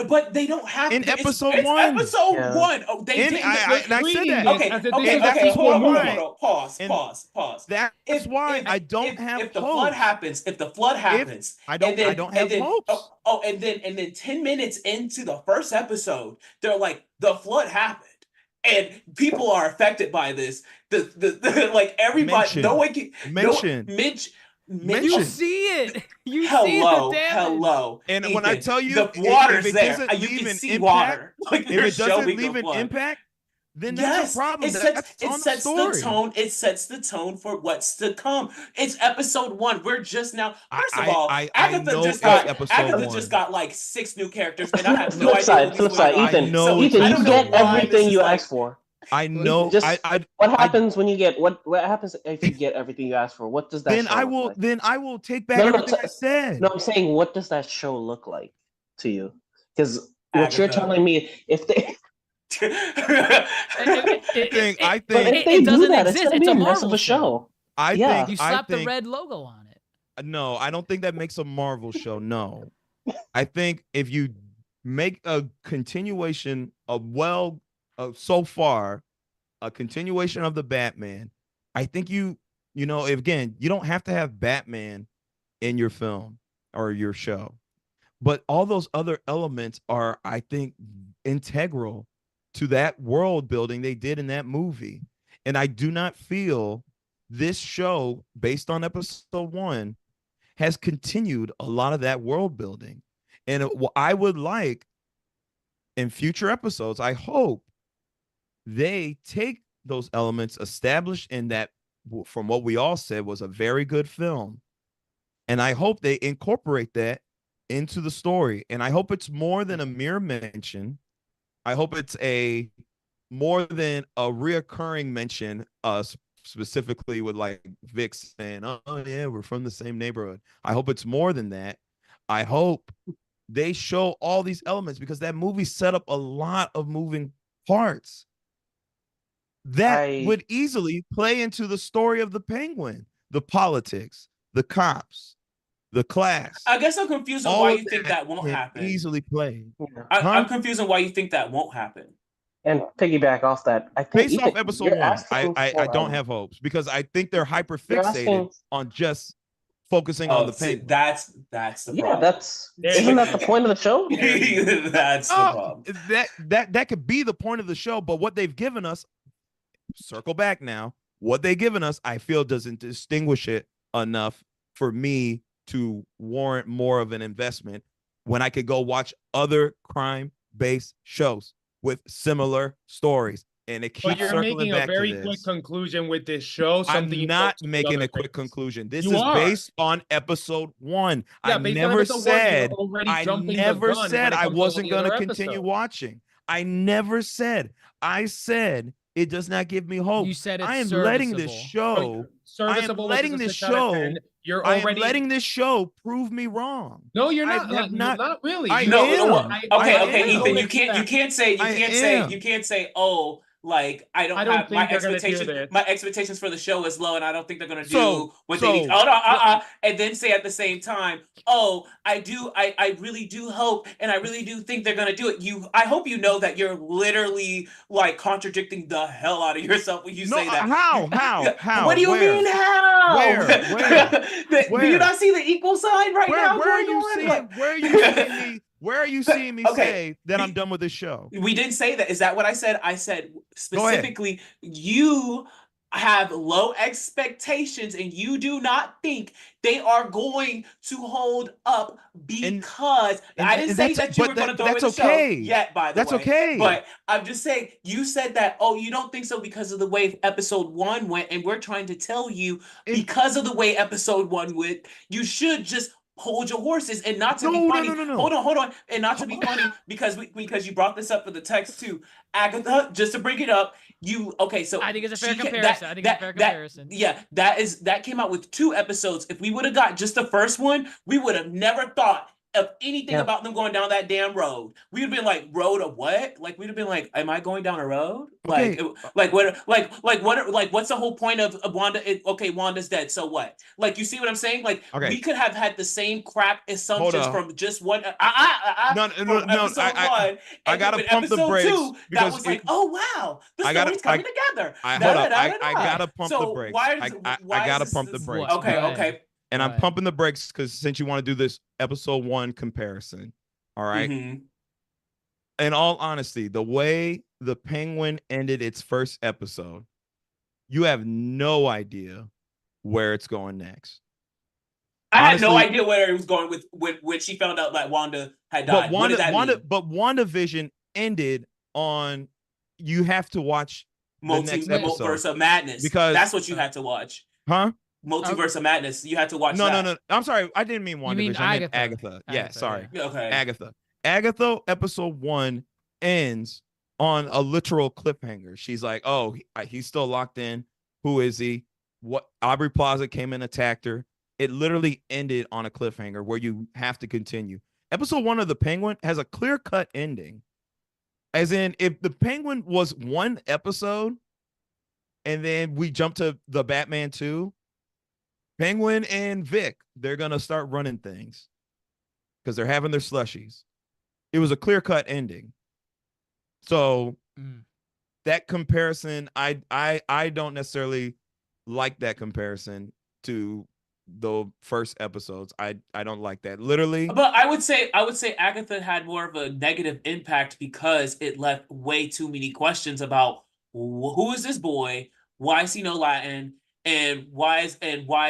But they don't have In it's episode one. Episode Yeah. one. Oh, they And didn't. I said treating that. this Okay, as if okay, this is a okay. sequel Hold movie. on. Pause. And Pause. That's why I don't have if the hopes. flood happens, I don't have hopes. And then 10 minutes into the first episode, they're like, the flood happened. And people are affected by this. The like everybody, no one can You see it. You see the hello, damage. hello. And Ethan, when I tell you, the water's if it there, doesn't you leave can an see impact, water. Like if they're it doesn't showing leave the an flood. impact, then Yes, that's a problem. it That's sets on the story. the tone. It sets the tone for what's to come. It's episode one. We're just now. First of all, Agatha know just it's got episode just one. got like 6 new characters, and I have no Flip idea. side, flip side. I Ethan, know Ethan, it's you get episode one. everything you asked for. I know. Just what I- happens when you get what happens if you get everything you asked for? What does that then show I look will. like? Then I will take back No, everything I said. No, I'm saying what does that show look like to you? Because what you're Agatha. telling me, if they I but think if they it do doesn't that, exist. it's gonna It's be a a mess Marvel of a show. show. I Yeah. think You I slap the think red logo on it. no, I don't think that makes a Marvel show. No, I think if you make a continuation of so far a continuation of the Batman, I think you know, again, you don't have to have Batman in your film or your show, but all those other elements are, I think, integral to that world building they did in that movie. And I do not feel this show, based on episode one, has continued a lot of that world building. And I would like in future episodes, I hope they take those elements established in that, from what we all said was a very good film, and I hope they incorporate that into the story. And I hope it's more than a mere mention. I hope it's a more than a reoccurring mention, specifically with like Vic saying, oh yeah, we're from the same neighborhood. I hope it's more than that. I hope they show all these elements, because that movie set up a lot of moving parts that would easily play into the story of the Penguin, the politics, the cops, the class. I guess I'm confused on why you think that won't happen. Easily play. I'm confused on why you think that won't happen. And piggyback off that, I think Based off episode one, I don't have hopes, because I think they're hyper fixated on just focusing on the Penguin. That's the problem. Isn't that the point of the show? That's the problem. That could be the point of the show, but what they've given us, circle back now, what they've given us, I feel doesn't distinguish it enough for me to warrant more of an investment when I could go watch other crime-based shows with similar stories. And it keeps But you're circling making back a very to quick this. conclusion with this show. I'm not making a quick conclusion. This is based on episode one. I never said I wasn't going to continue watching. I never said. I said it does not give me hope. You said it's I am letting this show. I am letting this show. I am letting this show prove me wrong. No, you're not. Not really. Okay, Ethan. You can't say. Oh, Like I don't think have my they're gonna do expectations. this. My expectations for the show is low, and I don't think they're gonna do So- what so- they need. And then say at the same time, "Oh, I really do hope, and I really do think they're gonna do it." I hope you know that you're literally like contradicting the hell out of yourself when you say that. How? What do you Where? mean how? Where? Do you not see the equal sign right now? Where are going you on? seeing? Like- Where are you seeing me? Where are you seeing me Okay. say that I'm done with this show? We didn't say that. Is that what I said? I said specifically, you have low expectations and you do not think they are going to hold up because I didn't say that you were going to throw in the show yet, by the way. That's okay. But I'm just saying, you said that, oh, you don't think so because of the way episode 1 went, and we're trying to tell you because of the way episode 1 went, you should just hold your horses and not to be funny. No. Hold on. And not to be funny because you brought this up for the text too. Agatha, just to bring it up, so I think it's a fair comparison. Yeah, that came out with 2 episodes. If we would have got just the first one, we would have never thought of anything about them going down that damn road. We'd have been like, road of what? Like we'd have been like, am I going down a road? Okay. What's the whole point of Wanda? Wanda's dead. So what? Like, you see what I'm saying? Like, we could have had the same crap assumptions from just one. No. Episode 1. I gotta pump the brakes 2, that was like, oh wow, the story's coming together. I gotta pump the brakes. I gotta pump the brakes. Okay. And I'm pumping the brakes because since you want to do this episode 1 comparison, all right? Mm-hmm. In all honesty, the way the Penguin ended its first episode, you have no idea where it's going next. I had no idea where it was going with when she found out that Wanda had died. What did that mean? But WandaVision ended on, you have to watch the next episode. Multiverse of Madness. Because that's what you had to watch. Huh? Multiverse of Madness. You had to watch that. No. I'm sorry. I didn't mean WandaVision. I meant Agatha. Yeah, sorry. Yeah. Okay. Agatha episode 1 ends on a literal cliffhanger. She's like, oh, he's still locked in. Who is he? What? Aubrey Plaza came and attacked her. It literally ended on a cliffhanger where you have to continue. Episode 1 of The Penguin has a clear-cut ending. As in, if The Penguin was 1 episode and then we jump to the Batman 2, Penguin and Vic, they're going to start running things because they're having their slushies. It was a clear-cut ending. So that comparison, I don't necessarily like that comparison to the first episodes. I don't like that. Literally. But I would say Agatha had more of a negative impact because it left way too many questions about who is this boy? Why is he no Latin? And why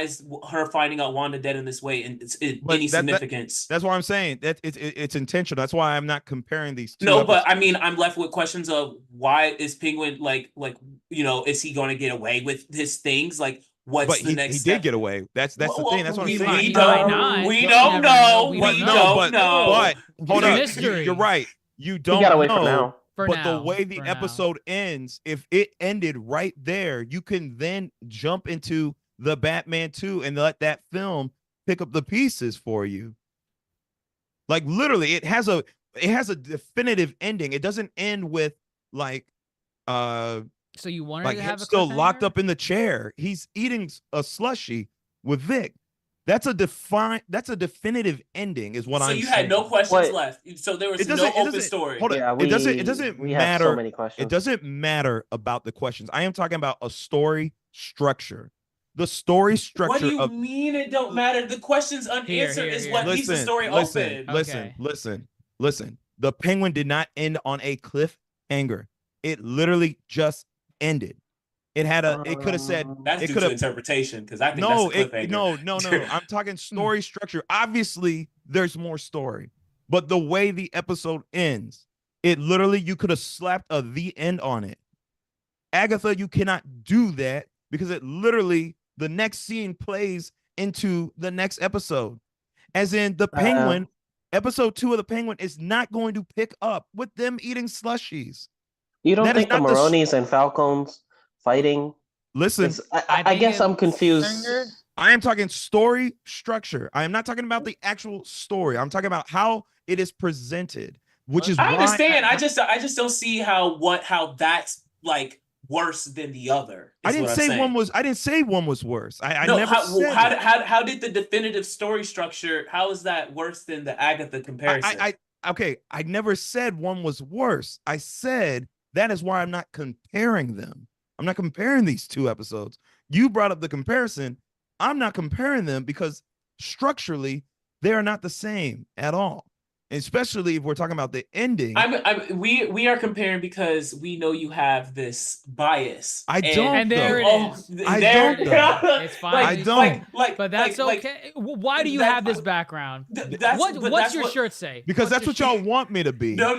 is her finding out Wanda dead in this way and any significance? That's why I'm saying that it's intentional. That's why I'm not comparing these two. No, but I mean, I'm left with questions of why is Penguin like is he going to get away with his things? Like, what's the next step? He did get away. That's the thing. That's what I'm saying. We don't know. But hold on. Mystery. You're right. You don't gotta wait know. for now. The way the episode ends, if it ended right there, you can then jump into the Batman 2 and let that film pick up the pieces for you. Like literally, it has a definitive ending. It doesn't end with like so you wanted like to him have a still locked cliffhanger? up in the chair. He's eating a slushie with Vic. That's a definitive ending, is what I'm saying. So you had no questions left. So there was no open story. Hold on. Yeah, it doesn't we matter. have so many questions. It doesn't matter about the questions. I am talking about a story structure. The story structure. What do you mean it don't matter? The questions unanswered is what leaves the story open. Listen. The Penguin did not end on a cliffhanger. It literally just ended. It could have said that's due to interpretation, because I think no, that's a cliffhanger. no. I'm talking story structure. Obviously, there's more story, but the way the episode ends, it literally, you could have slapped a the end on it. Agatha, you cannot do that because it literally, the next scene plays into the next episode. As in the Penguin, episode 2 of the Penguin is not going to pick up with them eating slushies. You don't think the Maronis and Falcones fighting? Listen, I guess I'm confused. I am talking story structure. I am not talking about the actual story. I'm talking about how it is presented, which is I understand. I just don't see how that's like worse than the other. I Is didn't what I'm say saying. I didn't say one was worse. I No, never said it. how did the definitive story structure? How is that worse than the Agatha comparison? Okay, I never said one was worse. I said that is why I'm not comparing them. I'm not comparing these two episodes. You brought up the comparison. I'm not comparing them because structurally they are not the same at all. Especially if we're talking about the ending. We are comparing because we know you have this bias. I don't. And there though. it is. I There don't. it Though. is. It's fine. I don't. But that's okay. Why do you have this background? What's your shirt say? Because that's what y'all want me to be. No.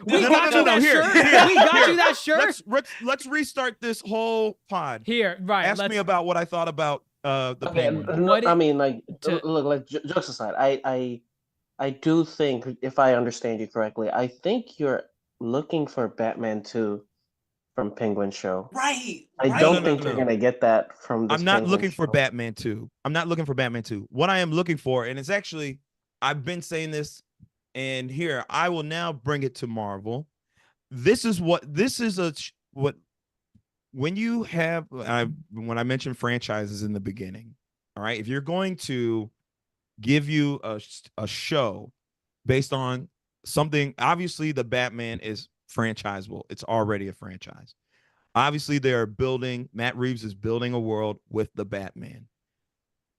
We got you that shirt. We got you that shirt. Let's restart this whole pod. Here, right. Ask me about what I thought about the Penguin. I mean, like, look, like jokes aside, I do think, if I understand you correctly, I think you're looking for Batman 2 from Penguin Show. Right. I don't think you're gonna get that from this. I'm not Penguin looking show. for Batman 2. I'm not looking for Batman 2. What I am looking for, and it's actually, I've been saying this, and here I will now bring it to Marvel. When you have, when I mentioned franchises in the beginning, all right, if you're going to give you a show based on something, obviously the Batman is franchisable. It's already a franchise. Obviously Matt Reeves is building a world with the Batman.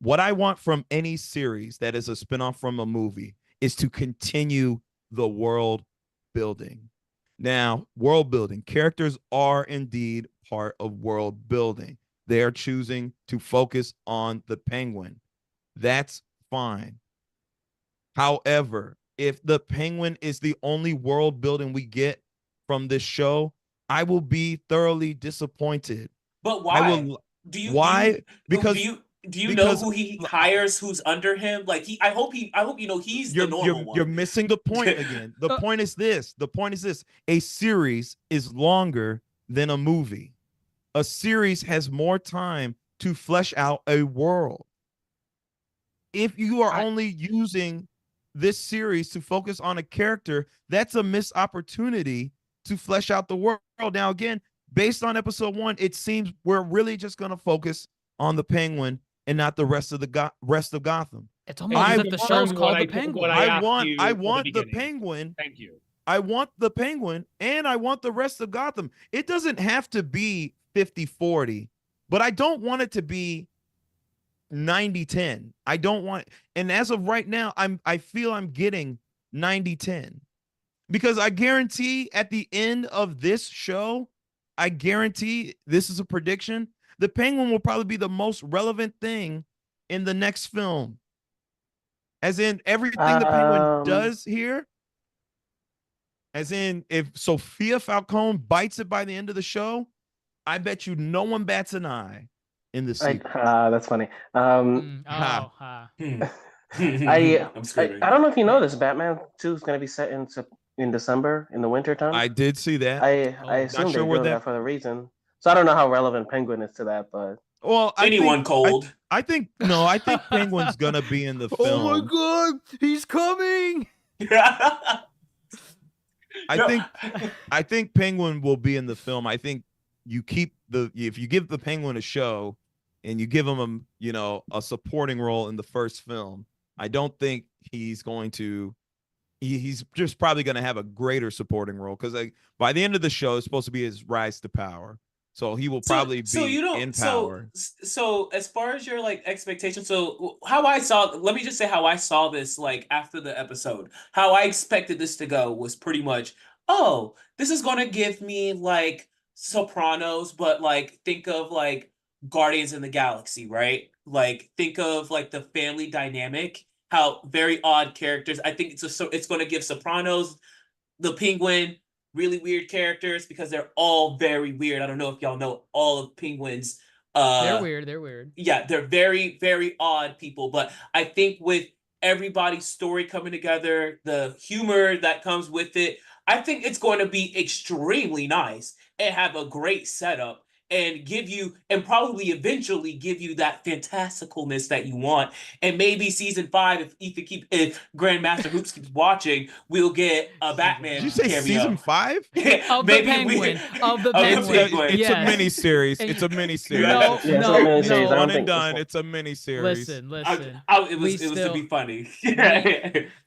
What I want from any series that is a spinoff from a movie is to continue the world building. Now, world building, characters are indeed part of world building. They are choosing to focus on the Penguin. That's fine. However, if the Penguin is the only world building we get from this show, I will be thoroughly disappointed. But why? Because do you know who he hires, who's under him? Like I hope you know he's the normal one. You're missing the point again. The point is this. A series is longer than a movie. A series has more time to flesh out a world. If you are only using this series to focus on a character, that's a missed opportunity to flesh out the world. Now, again, based on episode 1, it seems we're really just going to focus on the Penguin and not the rest of Gotham. It's almost as if the show's called the Penguin. I want the Penguin. Thank you. I want the Penguin and I want the rest of Gotham. It doesn't have to be 50-40, but I don't want it to be 90-10. I don't want, and as of right now, I feel I'm getting 90-10. Because I guarantee at the end of this show, I guarantee, this is a prediction, the Penguin will probably be the most relevant thing in the next film. As in everything the Penguin does here, as in if Sophia Falcone bites it by the end of the show, I bet you no one bats an eye in the sequel. That's funny. I don't know if you know this, Batman 2 is going to be set in December, in the winter time. I did see that. I assume they're doing that for the reason. So I don't know how relevant Penguin is to that, but anyone cold. I think Penguin's gonna be in the film. Oh my god, he's coming! I think Penguin will be in the film. I think if you give the Penguin a show and you give him a supporting role in the first film, I don't think he's going to. He's just probably going to have a greater supporting role because by the end of the show, it's supposed to be his rise to power. So he will probably be in power. So as far as your expectations, so let me just say how I saw this after the episode. How I expected this to go was pretty much, this is going to give me Sopranos, but think of Guardians in the Galaxy, right? Think of the family dynamic. How very odd characters. I think it's going to give Sopranos, the Penguin, really weird characters because they're all very weird. I don't know if y'all know all of Penguins. They're weird. Yeah, they're very, very odd people. But I think with everybody's story coming together, the humor that comes with it, I think it's going to be extremely nice and have a great setup. and give you, and probably eventually give you that fantasticalness that you want. And maybe season 5, if Grandmaster Hoops keeps watching, we'll get a Batman Did you say cameo. season 5? Of the Penguin. Of the Penguin. It's Yes. a mini series. It's a mini series. No, Yeah, it's no, a mini series. no. I don't One and think done. It's a mini series. Listen. It was to be funny.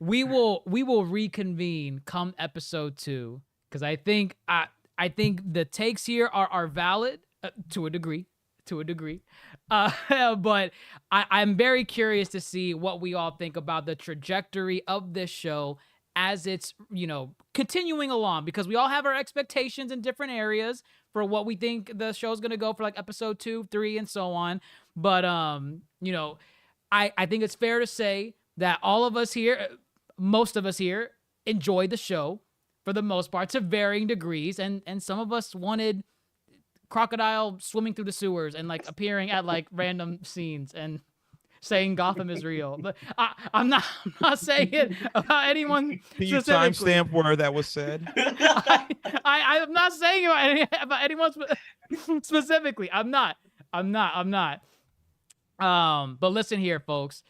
we will reconvene come episode 2, because I think the takes here are valid to a degree. But I'm very curious to see what we all think about the trajectory of this show as it's, continuing along, because we all have our expectations in different areas for what we think the show's going to go for, like episode 2, 3, and so on. But, I think it's fair to say that all of us here, most of us here, enjoyed the show for the most part to varying degrees. And some of us wanted Crocodile swimming through the sewers and like appearing at like random scenes and saying Gotham is real. But I'm not saying it about anyone. Can you timestamp where that was said? I'm not saying about anyone specifically. I'm not. But listen here, folks.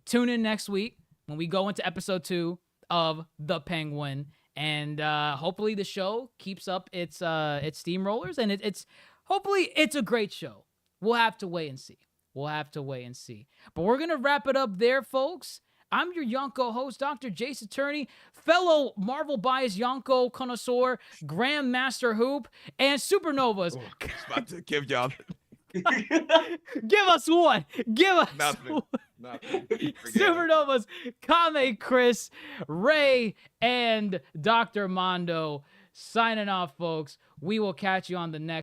Tune in next week when we go into episode 2 of The Penguin, and hopefully the show keeps up its steamrollers, and it's hopefully it's a great show. We'll have to wait and see. But we're gonna wrap it up there, folks. I'm your Yonko host, Dr. JaceAttorney, fellow Marvel bias Yonko connoisseur, Grandmaster Hoop, and Supernovas. I was about to give y'all. Give us one. Give us Nothing. Supernovas, Kame, Chris, Ray, and Dr. Mondo signing off, folks. We will catch you on the next.